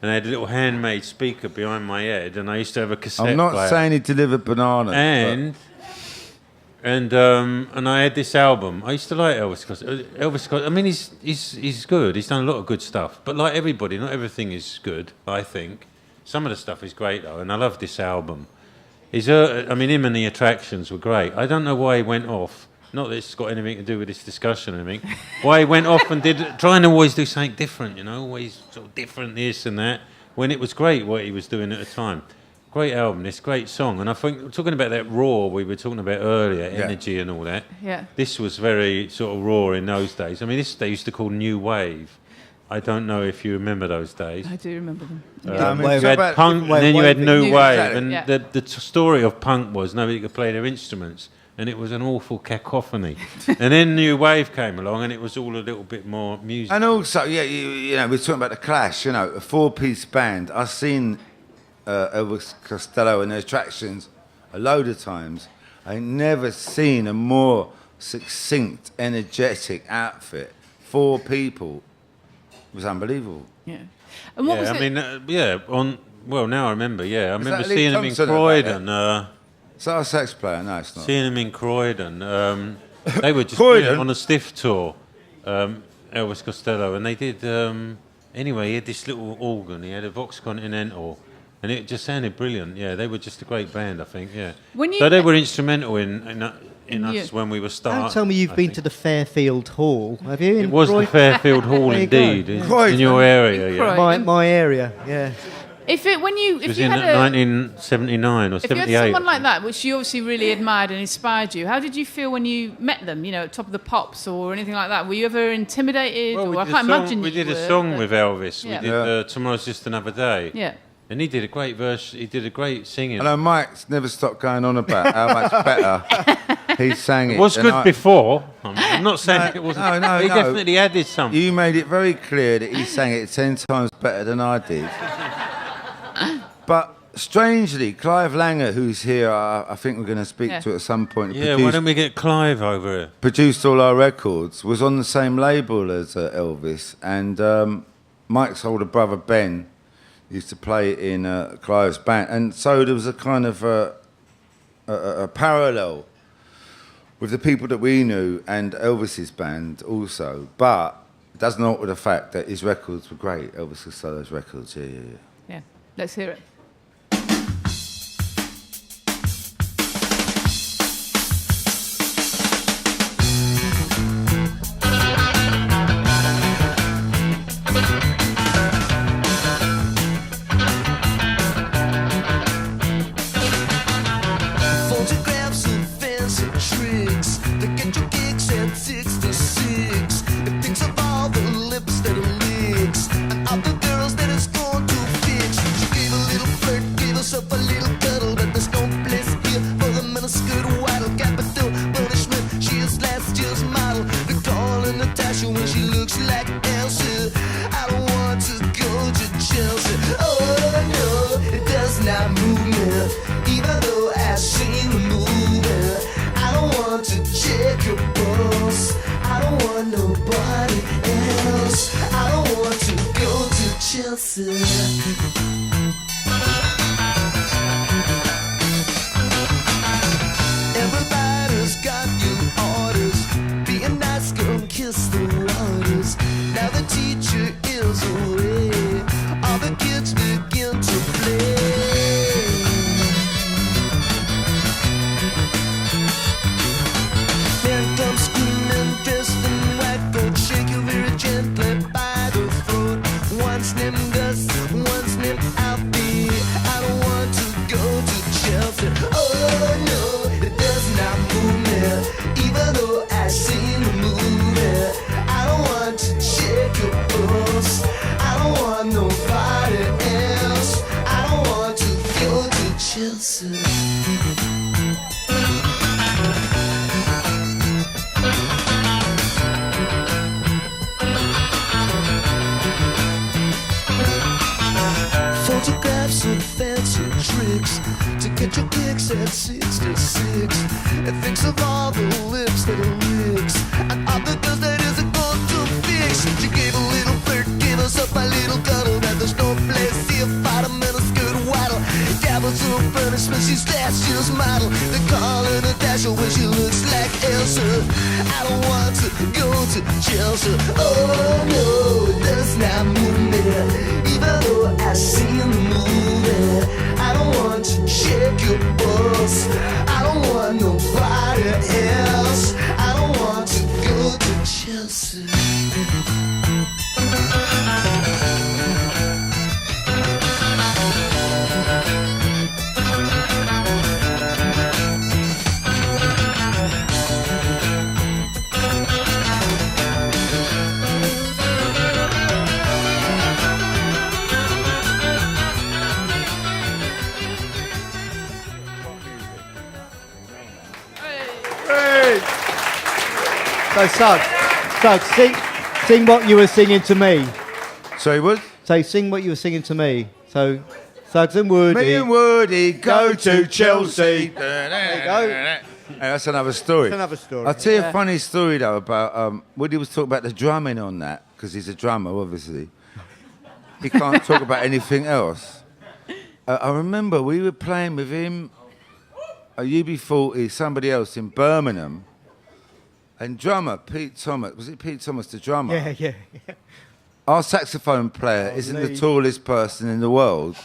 and I had a little handmade speaker behind my head, and I used to have a cassette I'm not player. saying he delivered bananas. And I had this album. I used to like Elvis Costello. I mean, he's good. He's done a lot of good stuff. But like everybody, not everything is good, I think. Some of the stuff is great, though, and I love this album. Him and the Attractions were great. I don't know why he went off. Not that it's got anything to do with this discussion or anything. Why he went off and trying to always do something different, always sort of different this and that, when it was great what he was doing at the time. Great album, this great song. And I think, talking about that raw we were talking about earlier, energy and all that, Yeah. this was very sort of raw in those days. I mean, this they used to call New Wave. I don't know if you remember those days. I do remember them. You Wave. had punk, and then you had new New wave. wave. And Yeah. the story of punk was nobody could play their instruments, and it was an awful cacophony. And then new wave came along, and it was all a little bit more music. And also, we're talking about the Clash. A 4-piece band. I've seen Elvis Costello and the Attractions a load of times. I ain't never seen a more succinct, energetic outfit. 4 people. It was unbelievable. Yeah. And what was it? Now I remember. Yeah, I remember that Lee seeing him in Thompson Croydon. Is that a sax player? No, it's not. Seeing him in Croydon. They were just Croydon? on a stiff tour, Elvis Costello, and they did. Anyway, he had this little organ. He had a Vox Continental, and it just sounded brilliant. Yeah, they were just a great band, I think. Yeah. So they were instrumental in us when we were starting. Don't tell me you've I been think. to the Fairfield Hall, have you? It was the Fairfield Hall, There you go. indeed, in Croydon. your area. In Yeah. Croydon. my area, yeah. If It was you in had 1979 or if you had 78. someone like that, which you obviously really admired and inspired you, how did you feel when you met them? At Top of the Pops or anything like that? Were you ever intimidated? Well, or I can't imagine we you did a were, song but- with Elvis. Yeah. We did Yeah. Tomorrow's Just Another Day. Yeah. And he did a great verse. He did a great singing. I know Mike's never stopped going on about how much better he sang it. It was than good I- before. I'm not saying it wasn't. no, he no. definitely added something. You made it very clear that he sang it 10 times better than I did. But strangely, Clive Langer, who's here, I think we're going to speak to at some point, Yeah, why don't we get Clive over here? produced all our records, was on the same label as Elvis. And Mike's older brother, Ben, used to play in Clive's band. And so there was a kind of a parallel with the people that we knew and Elvis's band also. But it doesn't alter the fact that his records were great, Elvis Costello's records, yeah. Yeah. Let's hear it. Photographs and fancy tricks to get your kicks at 66. It thinks of all the lips that it licks and all the girls that it's going to fix. She gave a little Chelsea. Everybody's got new orders. Be a nice girl and kiss the waters. Now the teacher is away. All the kids begin to play. Men come screaming, dressed in white coat, shake you very gently by the throat. One's named Gus, one's named Alfie. I don't want to go to Chelsea. Oh no, it does not move me. Even though I've seen the movie, I don't want to check your pulse. I don't want nobody else. I don't want to go to Chelsea. Photographs of fancy tricks to get your kicks at 66. And thinks of all the lips that are licks and all the girls that isn't going to fix. She gave a little flirt, gave us up a little cuddle. That there's no place here, fight a minute skirt waddle. Dabbles to punishment, she's last year's model. They call her Natasha when she looks like Elsa. I don't want to go to Chelsea. Oh no, it does not move me. Even though I've seen the movie, I don't want to check your pulse. I don't want nobody else. I don't want to go to Chelsea. So, Suggs, sing what you were singing to me. Sorry, what? So, sing what you were singing to me. So, Suggs and Woody. Me and Woody go to Chelsea. There you go. Hey, that's another story. That's another story. I'll tell you a funny story, though, about Woody was talking about the drumming on that, because he's a drummer, obviously. He can't talk about anything else. I remember we were playing with him, a UB40, somebody else in Birmingham, and drummer, Pete Thomas, was it Pete Thomas, the drummer? Yeah. Our saxophone player isn't the tallest person in the world,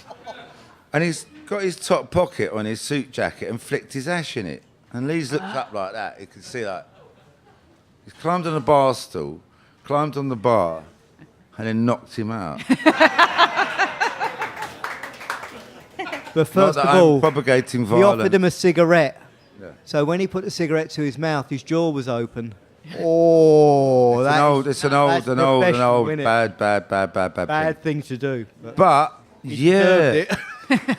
and he's got his top pocket on his suit jacket and flicked his ash in it. And Lee's looked up like that. You can see that. He's climbed on a bar stool, climbed on the bar, and then knocked him out. But first Not of that all, I'm propagating he violence. offered him a cigarette. Yeah. So when he put the cigarette to his mouth, his jaw was open. Oh, It's an old, professional, innit? bad thing to do. But He yeah, deserved it.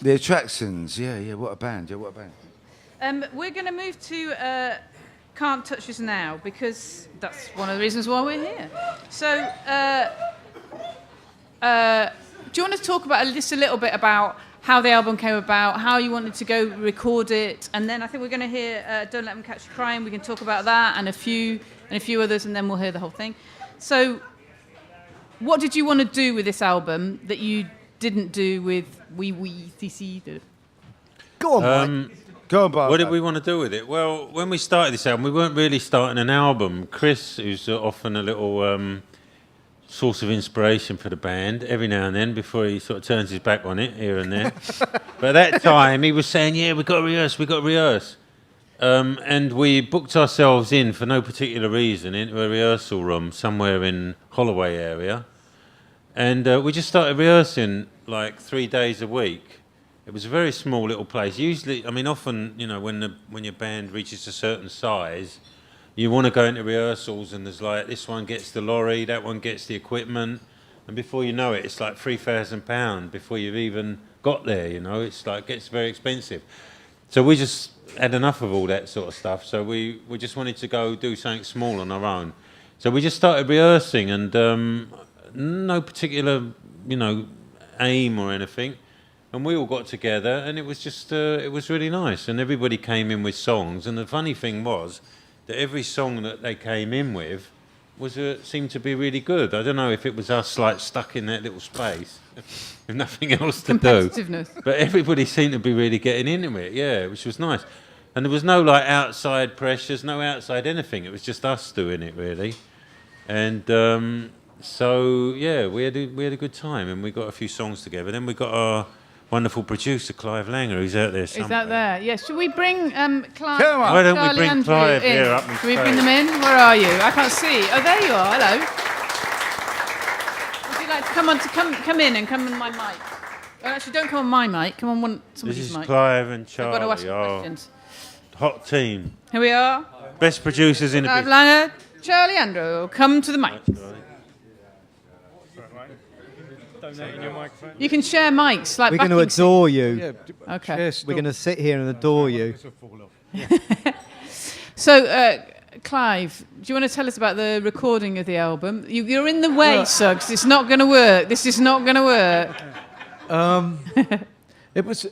the attractions. Yeah. What a band. We're going to move to Can't Touch Us Now, because that's one of the reasons why we're here. So, do you want to talk about just a little bit about how the album came about, how you wanted to go record it, and then I think we're going to hear Don't Let Them Catch You Crying. We can talk about that and a few others, and then we'll hear the whole thing. So, what did you want to do with this album that you didn't do with Wee CC? Go on, Mike. Go on, Bob. What did we want to do with it? Well, when we started this album, we weren't really starting an album. Chris, who's often a little source of inspiration for the band, every now and then, before he sort of turns his back on it, here and there. But at that time, he was saying, yeah, we've got to rehearse. And we booked ourselves in, for no particular reason, into a rehearsal room somewhere in Holloway area. And we just started rehearsing like 3 days a week. It was a very small little place. Usually, I mean, often, you know, when your band reaches a certain size, you want to go into rehearsals and there's like, this one gets the lorry, that one gets the equipment, and before you know it, it's like £3,000 before you've even got there, you know. It's like, gets very expensive. So we just had enough of all that sort of stuff, so we just wanted to go do something small on our own. So we just started rehearsing, and no particular, you know, aim or anything. And we all got together, and it was just, it was really nice. And everybody came in with songs. And the funny thing was that every song that they came in with seemed to be really good. I don't know if it was us like stuck in that little space with nothing else to do. Competitiveness. But everybody seemed to be really getting into it, yeah, which was nice. And there was no like outside pressures, no outside anything. It was just us doing it really. And so yeah, we had a good time, and we got a few songs together. Then we got our wonderful producer Clive Langer, who's out there somewhere. Is that there? Yes. Should we bring Clive? Come on. Why don't we Charlie bring Andrew Clive in? here up and Can we bring them in? Where are you? I can't see. Oh, there you are. Hello. Would you like to come in and come on my mic? Oh, actually, don't come on my mic. Come on This somebody's is mic. Clive and I've Charlie, got to ask you our questions. hot team, Here we are. best producers in the Clive business. Langer, Charlie Andrew, come to the mic. You can share mics like We're going to backing adore you. Okay. We're going to sit here and adore you. So, Clive, do you want to tell us about the recording of the album? You're in the way, Suggs. It's not going to work. This is not going to work. It was. Say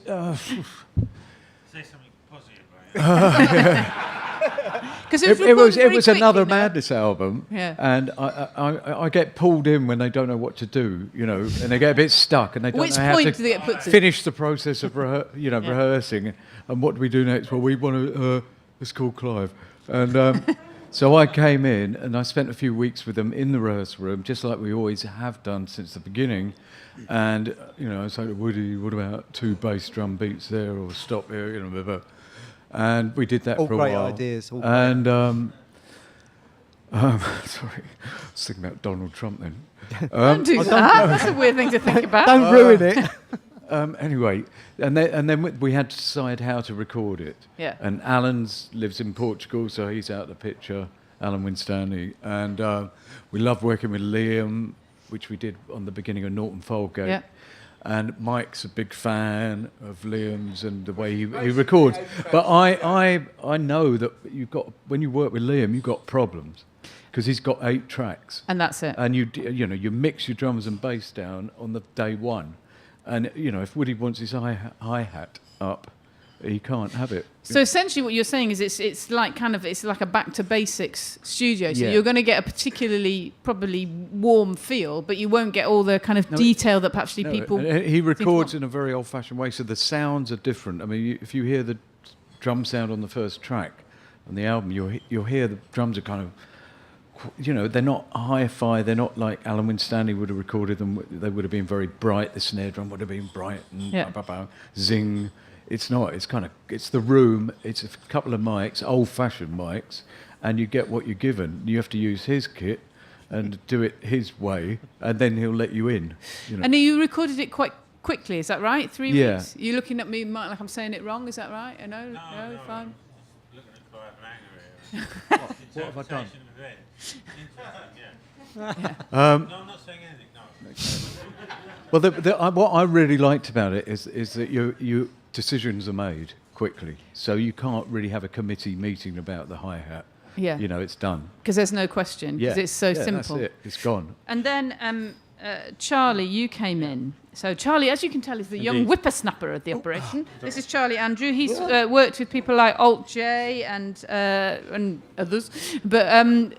something positive, right? Because It was another Madness album, Yeah. and I get pulled in when they don't know what to do, you know, and they get a bit stuck, and they don't Which know how point to do they get put to? finish the process of rehearsing. And what do we do next? Well, we want to. It's called Clive, and so I came in and I spent a few weeks with them in the rehearsal room, just like we always have done since the beginning. And you know, I was like, Woody, what about 2 bass drum beats there, or stop here, you know, blah, blah. And we did that All for a great while. ideas, all And sorry, I was thinking about Donald Trump then. Don't do that. That's a weird thing to think about. Don't ruin it. Anyway, and then we had to decide how to record it. Yeah. And Alan's lives in Portugal, so he's out of the picture. Alan Winstanley, and we loved working with Liam, which we did on the beginning of Norton Folgate. Yeah. And Mike's a big fan of Liam's and the way he records. But I know that when you work with Liam, you've got problems because he's got 8 tracks. And that's it. And you mix your drums and bass down on the day one. And you know, if Woody wants his hi-hat up, he can't have it. So essentially, what you're saying is it's like a back to basics studio. So Yeah. you're going to get a particularly probably warm feel, but you won't get all the kind of detail that perhaps people. He records think in a very old-fashioned way, so the sounds are different. I mean, if you hear the drum sound on the first track on the album, you'll hear the drums are kind of, you know, they're not hi-fi. They're not like Alan Winstanley would have recorded them. They would have been very bright. The snare drum would have been bright and zing. It's not. It's the room. It's a couple of mics, old-fashioned mics, and you get what you're given. You have to use his kit and do it his way, and then he'll let you in. You know. And you recorded it quite quickly, is that right? 3 Yeah. weeks? You're looking at me like I'm saying it wrong, is that right? No, fine. Looking at Clive Langer here. What have I done? Interesting, yeah. No, I'm not saying anything, no. Well, what I really liked about it is that you decisions are made quickly, so you can't really have a committee meeting about the hi-hat. Yeah. You know, it's done. Because there's no question, because it's so simple. That's it. It's gone. And then Charlie, you came in. So Charlie, as you can tell, is the young Indeed. whippersnapper of the operation. This is Charlie Andrew. He's worked with people like Alt J and others. But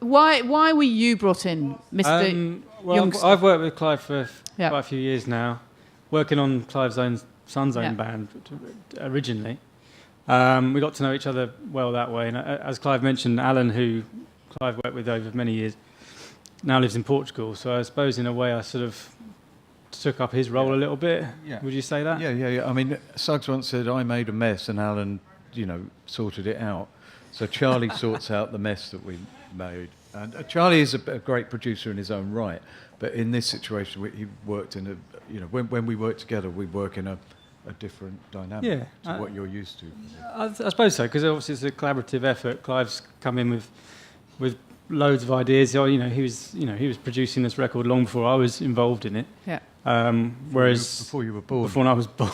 why were you brought in, Mr. Well, Youngster? I've worked with Clive for Yeah. quite a few years now, working on Clive's son's own Yeah. band originally. We got to know each other well that way, and as Clive mentioned, Alan, who Clive worked with over many years, now lives in Portugal. So I suppose in a way I sort of took up his role a little bit. Yeah. Would you say that? Yeah. I mean, Suggs once said, I made a mess and Alan, sorted it out. So Charlie sorts out the mess that we made. And Charlie is a great producer in his own right. But in this situation, he worked in when we work together, we work in a different dynamic to what you're used to. I suppose so, because obviously it's a collaborative effort. Clive's come in with loads of ideas. He was producing this record long before I was involved in it. Yeah. Whereas Before you were born. Before I was born.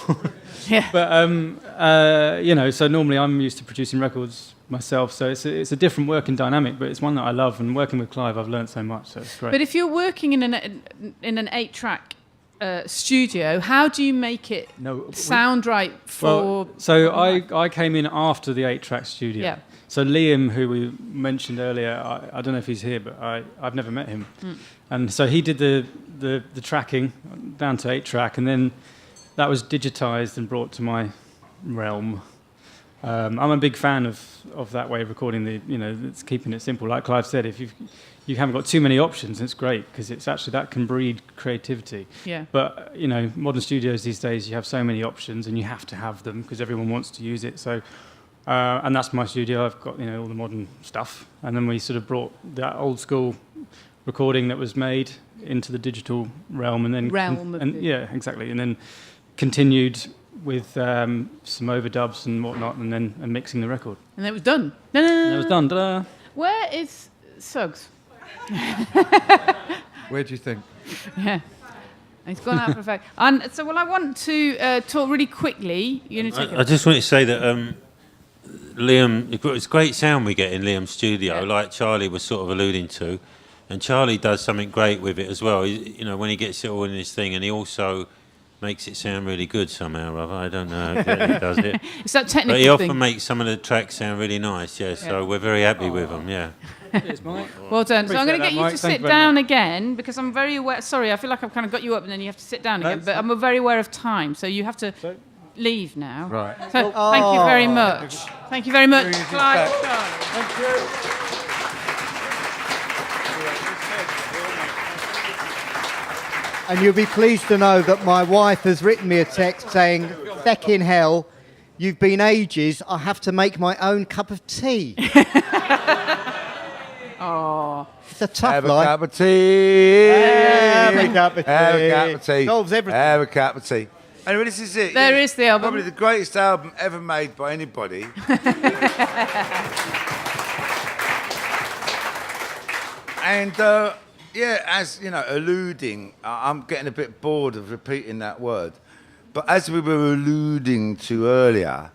Yeah. But so normally I'm used to producing records myself, so it's a different working dynamic, but it's one that I love. And working with Clive, I've learned so much, so it's great. But if you're working in an 8-track studio, how do you make it sound right for? So I came in after the 8-track studio. Yeah. So Liam, who we mentioned earlier, I don't know if he's here, but I've never met him. And so he did the tracking down to 8-track, and then that was digitized and brought to my realm. I'm a big fan of that way of recording. It's keeping it simple. Like Clive said, if you haven't got too many options, it's great because it's actually that can breed creativity. Yeah. But modern studios these days, you have so many options, and you have to have them because everyone wants to use it. So, and that's my studio. I've got all the modern stuff, and then we sort of brought that old school recording that was made into the digital realm, and then yeah, exactly, and then continued with some overdubs and whatnot, and mixing the record. And it was done. And it was done. Ta-da. Where is Suggs? Where do you think? Yeah. He's gone out for a fact. And so, I want to talk really quickly. You're going to take I just want to say that Liam, it's great sound we get in Liam's studio, like Charlie was sort of alluding to. And Charlie does something great with it as well. When he gets it all in his thing, and he also makes it sound really good somehow or other. I don't know how he does it. It's that technical But he often thing. makes some of the tracks sound really nice, so we're very happy with them, yeah. Cheers, Mike. Well done. So I'm going to get you Mike. to Thank sit you very down again because I'm very aware. Sorry, I feel like I've kind of got you up and then you have to sit down again. But I'm very aware of time, so you have to leave now. Right. So thank you very much. Thank you very much, Clive. Thank you. And you'll be pleased to know that my wife has written me a text saying, "Feckin' hell, you've been ages. I have to make my own cup of tea." Oh, it's a tough Have life. a cup of tea. Have a cup of tea. Have a cup of tea. Solves everything. Have a cup of tea. Anyway, this is it. There is the album. Probably the greatest album ever made by anybody. And as alluding, I'm getting a bit bored of repeating that word. But as we were alluding to earlier,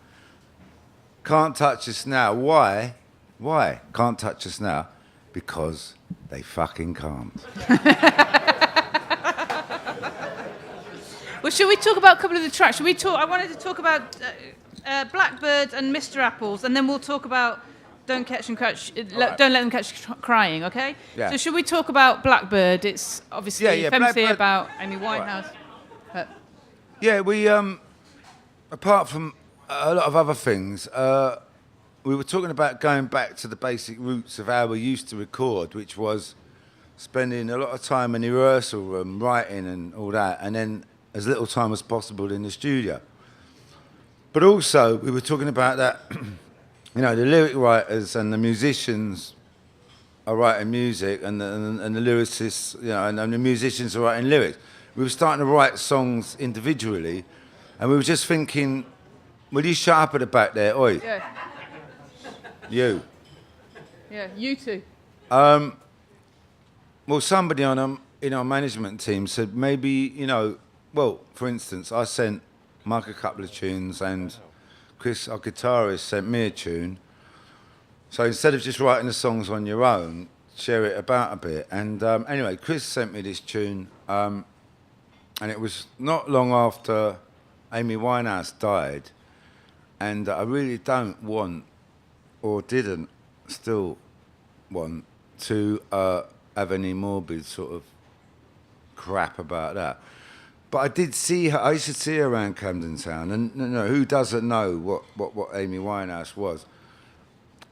can't touch us now. Why? Why can't touch us now? Because they fucking can't. well, should we talk about a couple of the tracks? Should we talk? I wanted to talk about Blackbird and Mr. Apples, and then we'll talk about Don't Let Them Catch Crying. Okay? Yeah. So should we talk about Blackbird? It's obviously famously Blackbird. about Amy Winehouse. Yeah, we apart from a lot of other things, we were talking about going back to the basic roots of how we used to record, which was spending a lot of time in the rehearsal room, writing and all that, and then as little time as possible in the studio. But also, we were talking about that, the lyric writers and the musicians are writing music, and the lyricists, and the musicians are writing lyrics. We were starting to write songs individually, and we were just thinking, will you shut up at the back there, oi? Yeah. You. Yeah, you too. Well, somebody in our management team said maybe, for instance, I sent Mike a couple of tunes and Chris, our guitarist, sent me a tune. So instead of just writing the songs on your own, share it about a bit. And anyway, Chris sent me this tune, and it was not long after Amy Winehouse died. And I really don't want, or didn't still want, to have any morbid sort of crap about that. But I did see her. I used to see her around Camden Town, and who doesn't know what Amy Winehouse was?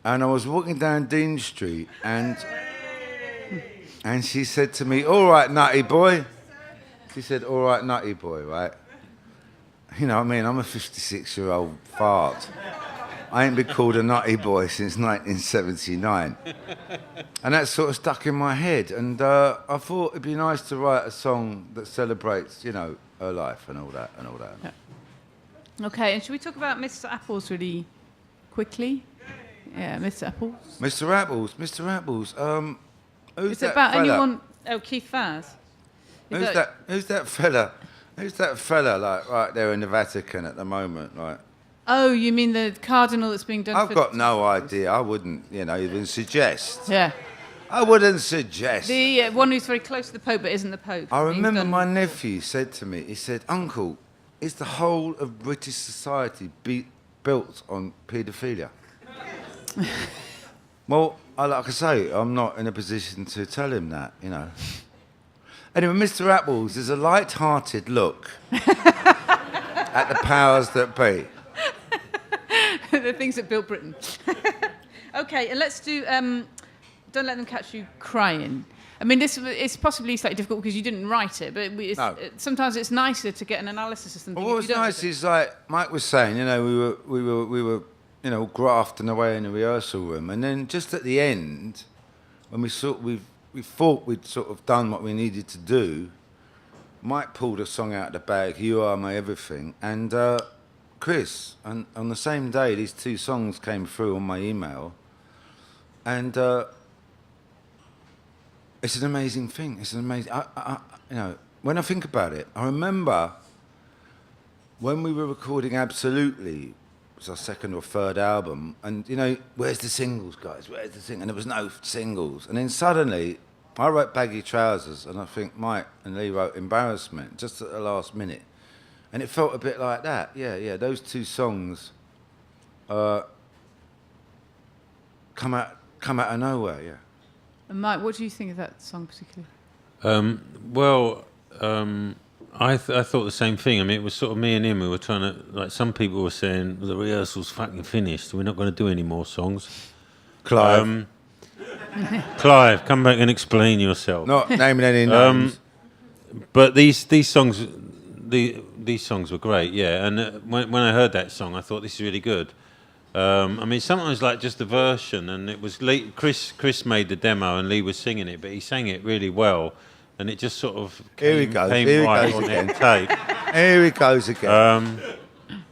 And I was walking down Dean Street, and she said to me, "All right, nutty boy." She said, "All right, nutty boy, right?" You know what I mean? I'm a 56-year-old fart. I ain't been called a nutty boy since 1979. And that sort of stuck in my head. And I thought it'd be nice to write a song that celebrates, her life and all that. Yeah. Okay, and should we talk about Mr. Apples really quickly? Yeah, Mr. Apples. Mr. Apples. Who's Is that it about fella? anyone? Oh, Keith Faz. Who's that fella? Who's that fella, like, right there in the Vatican at the moment, like? Oh, you mean the cardinal that's being done I've for... got no idea. I wouldn't, even suggest. Yeah. I wouldn't suggest. The one who's very close to the Pope but isn't the Pope. I remember my nephew said to me, he said, "Uncle, is the whole of British society built on paedophilia?" Well, like I say, I'm not in a position to tell him that, you know. Anyway, Mr. Apples, there's a light-hearted look at the powers that be. The things that built Britain. Okay, and let's do Don't Let Them Catch You Crying. I mean, this it's possibly slightly difficult because you didn't write it, but sometimes it's nicer to get an analysis of something. Well, what was nice is, like Mike was saying, you know, we were you know, grafting away in the rehearsal room, and then just at the end, when we thought we'd sort of done what we needed to do, Mike pulled a song out of the bag, "You Are My Everything," and Chris, and on the same day, these two songs came through on my email, and it's an amazing thing. It's an amazing, you know, when I think about it, I remember when we were recording Absolutely, it was our second or third album, and, you know, where's the singles, guys? Where's the singles? And there was no singles. And then suddenly, I wrote Baggy Trousers, and I think Mike and Lee wrote Embarrassment, just at the last minute. And it felt a bit like that. Yeah, those two songs come out of nowhere, yeah. And Mike, what do you think of that song particularly? I thought the same thing. I mean, it was sort of me and him who were trying to, like, some people were saying, the rehearsal's fucking finished, we're not going to do any more songs. Clive. Clive, come back and explain yourself. Not naming any names. But these songs, these songs were great, yeah. And when I heard that song, I thought, this is really good. I mean, sometimes like just the version, and it was Lee, Chris made the demo, and Lee was singing it, but he sang it really well. And it just sort of came right on that tape. Here he goes again.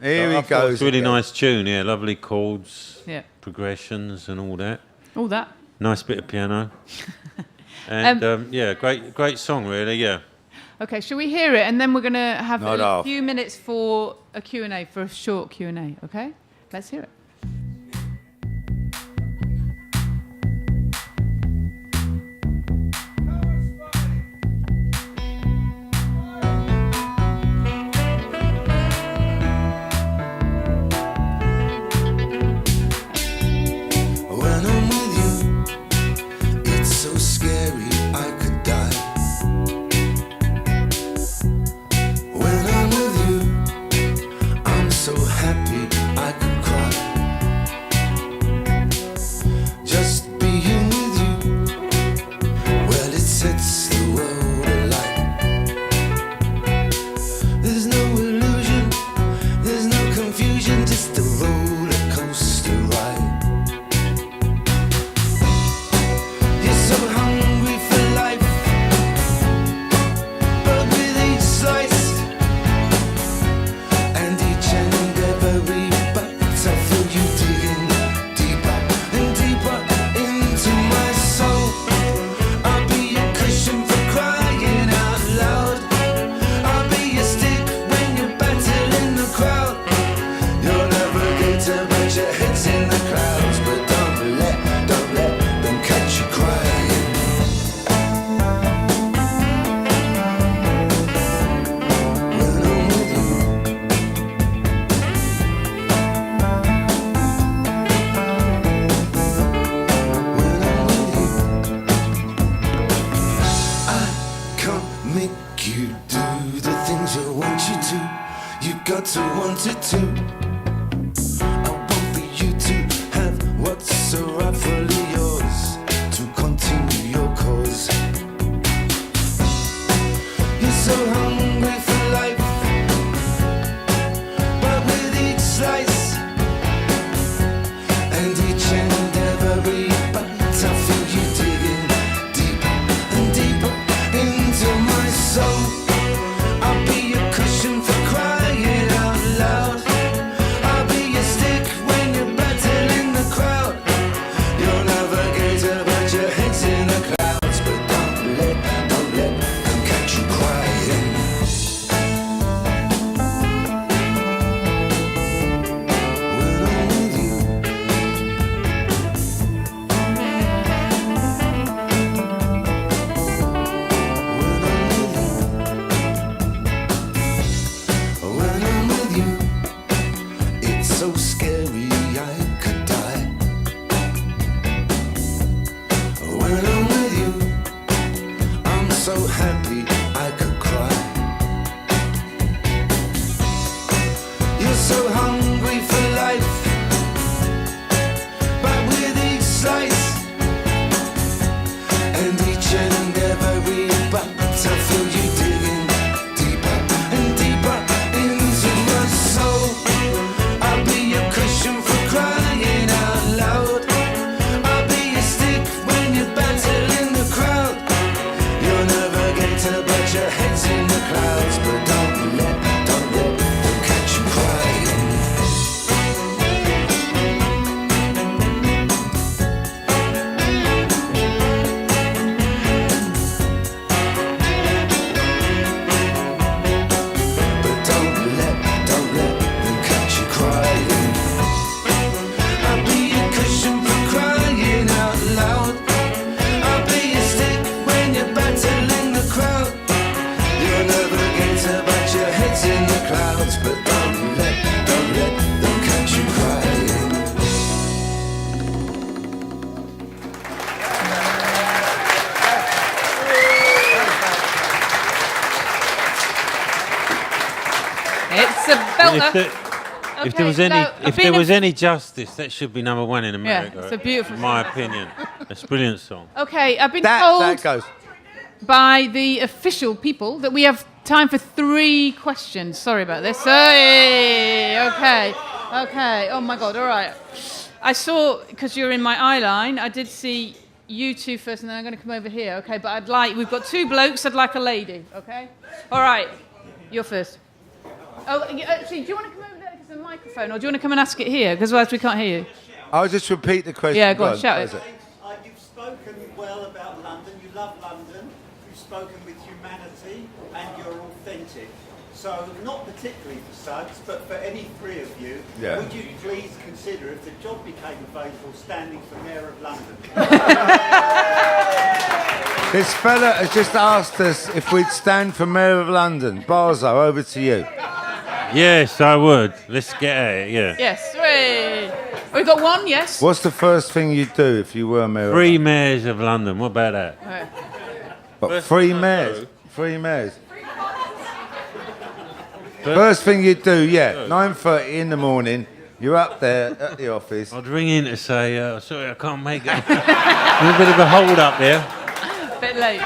Here he goes. It's a really nice tune, yeah. Lovely chords, yeah, progressions, and all that. All that. Nice bit of piano. And yeah, great song, really. Yeah. Okay, shall we hear it, and then we're going to have a few minutes for a Q&A, for a short Q&A. Okay, let's hear it. Don't let them catch you crying. clouds, but don't let them catch you crying. But don't let them catch you crying. I'll be a cushion for crying out loud. I'll be a stick when you're battling the crowd. You'll never get to but your head's in the clouds. But don't let them catch you crying. It's a belter. If there was Okay, any, now, if there was any justice, that should be number one in America. it's a beautiful in my opinion. It's a brilliant song. Okay, I've been That told goes. by the official people that we have time for 3 questions. Sorry about this. Hey, okay. Oh my God, all right. I saw, because you're in my eye line, I did see you two first, and then I'm going to come over here, okay? But we've got 2 blokes, I'd like a lady, okay? All right, you're first. Oh, actually, do you want to come over there because there's a microphone, or do you want to come and ask it here? Because otherwise we can't hear you. I'll just repeat the question. Yeah, go on, shout it. You've spoken well about London, you love London, you've spoken with humanity, and you're authentic. So, not particularly for Suggs, but for any 3 of you, Yeah. would you please consider, if the job became available, standing for Mayor of London? This fella has just asked us if we'd stand for Mayor of London. Barzo, over to you. Yes, I would. Let's get at it. Yeah. Yes, 3. We've got 1, yes? What's the first thing you'd do if you were Mayor? 3 mayors of London. What about that? Okay. But 3 mayors. 3 mayors. First thing you'd do, 9:30 in the morning. You're up there at the office. I'd ring in to say, sorry, I can't make it. There's a bit of a hold up there. Bit late.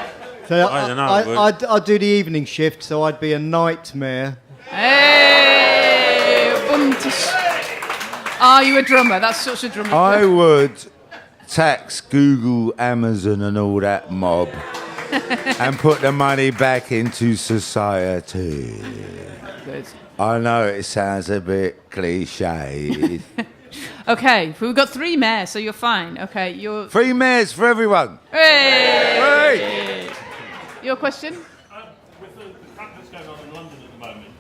So I don't know, I'd do the evening shift, so I'd be a nightmare. Hey! Are you a drummer? That's such a drummer. I would tax Google, Amazon, and all that mob, and put the money back into society. Good. I know it sounds a bit cliche. Okay, we've got 3 mayors, so you're fine. Okay, you're. 3 mayors for everyone. Hey! Your question? With the crap that's going on in London at the moment,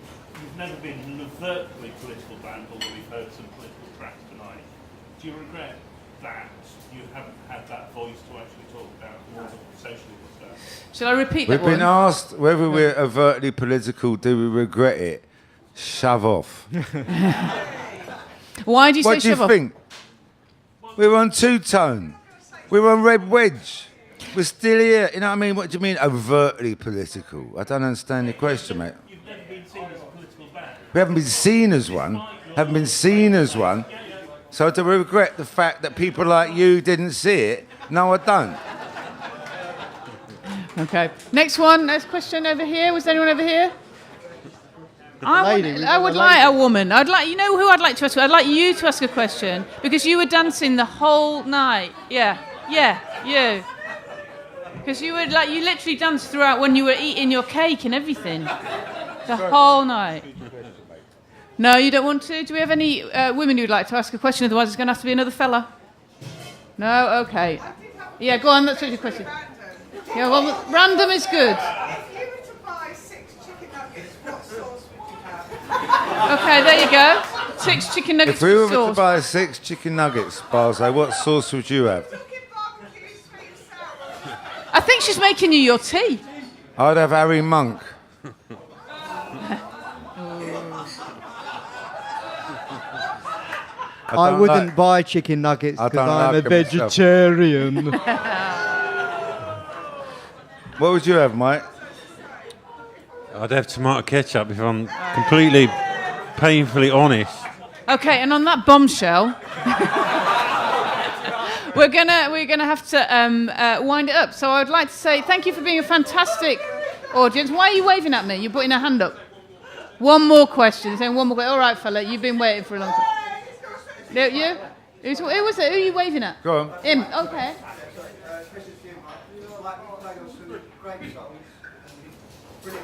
you've never been an overtly political band, although we've heard some political tracks tonight. Do you regret that you haven't had that voice to actually talk about more social stuff? Shall I repeat We've that one? been asked whether we're overtly political. Do we regret it? Shove off. Why do you What say do you shove off? think? We're on two-tone. We're on Red Wedge. We're still here. You know what I mean? What do you mean overtly political? I don't understand the question, mate. You've never been seen as a political band. We haven't been seen as one. Haven't been seen as one. So do we regret the fact that people like you didn't see it? No, I don't. Okay. Next one. Next question over here. Was there anyone over here? Lady, I would like a woman. I'd like. You know who I'd like to ask? I'd like you to ask a question because you were dancing the whole night. Yeah. You. Because you would you literally danced throughout when you were eating your cake and everything, the whole night. No, you don't want to. Do we have any women who'd like to ask a question? Otherwise, it's going to have to be another fella. No. Okay. Yeah. Go on. That's your question. Yeah. Well, random is good. If you were to buy 6 chicken nuggets, what sauce would you have? Okay. There you go. 6 chicken nuggets If we were with to sauce. buy 6 chicken nuggets, Barzo, what sauce would you have? I think she's making you your tea. I'd have Harry Monk. I don't wouldn't like- buy chicken nuggets I because don't I'm like a 'em myself. vegetarian. What would you have, Mike? I'd have tomato ketchup if I'm completely, painfully honest. Okay, and on that bombshell, we're gonna have to wind it up. So I would like to say thank you for being a fantastic audience. Why are you waving at me? You're putting a hand up. One more question. Saying one more question. All right, fella, you've been waiting for a long time. No, you? Who was it? Who are you waving at? Go on. Him. Okay.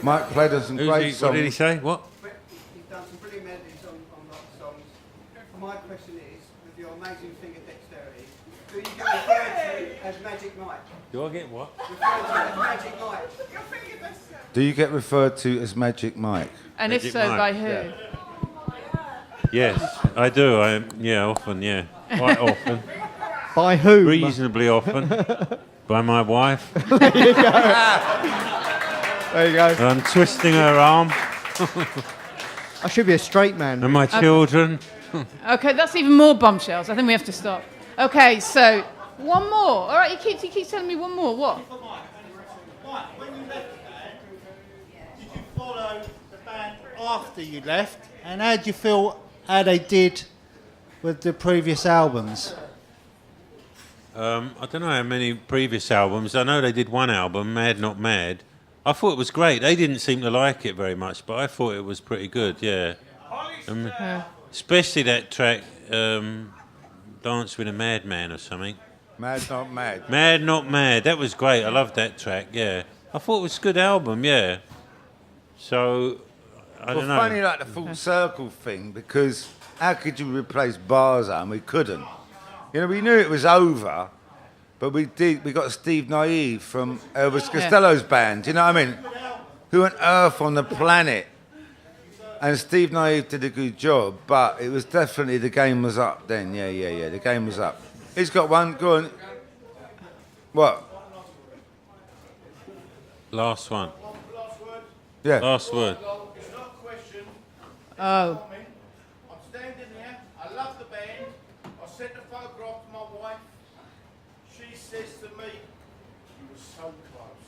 Mike played us some great songs. What did he say? What? You've done some brilliant melodies on lots of songs. My question is, with your amazing finger dexterity, do you get referred to as Magic Mike? Do I get what? Referred to as Magic Mike? Your finger dexterity. Do you get referred to as Magic Mike? And Magic if so, Mike. by who? Yeah. Yes, I do. Often, yeah. Quite often. By whom? Reasonably often. By my wife. There you go. There you go. I'm twisting her arm. I should be a straight man. And my children. Okay, that's even more bombshells. I think we have to stop. Okay, so one more. All right, he keeps telling me one more. What? Mike, when you left the band, did you follow the band after you left? And how did you feel how they did with the previous albums? I don't know how many previous albums. I know they did one album, Mad Not Mad. I thought it was great. They didn't seem to like it very much, but I thought it was pretty good, yeah. Especially that track, Dance with a Madman or something. Mad Not Mad. Mad Not Mad. That was great. I loved that track, yeah. I thought it was a good album, yeah. So, I don't know. Funny like the full circle thing, because how could you replace Barza and we couldn't? You know, we knew it was over, but we got Steve Naive from Elvis Costello's band, you know what I mean? Who on earth on the planet? And Steve Naive did a good job, but it was definitely, the game was up then, yeah, the game was up. He's got one, go on. What? Last one. Yeah. Last word. It's not a question. Oh. I'm standing here. I love the band. I sent the photograph to my wife. She says to me, "You were so close."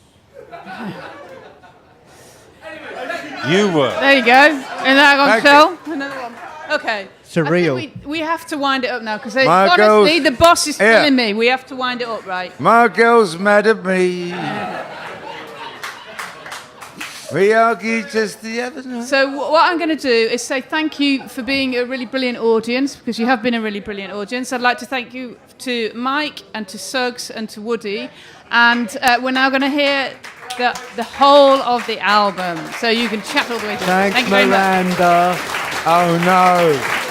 You were. There you go. And that on Thank show. Another one. Okay. Surreal. I think we have to wind it up now because My honestly, girls- the boss is Yeah. telling me we have to wind it up, right? My girl's mad at me. We argued just the other night. So what I'm going to do is say thank you for being a really brilliant audience, because you have been a really brilliant audience. I'd like to thank you to Mike and to Suggs and to Woody. And we're now going to hear the whole of the album. So you can chat all the way through. Thanks, Thank you very much. Miranda. Oh no.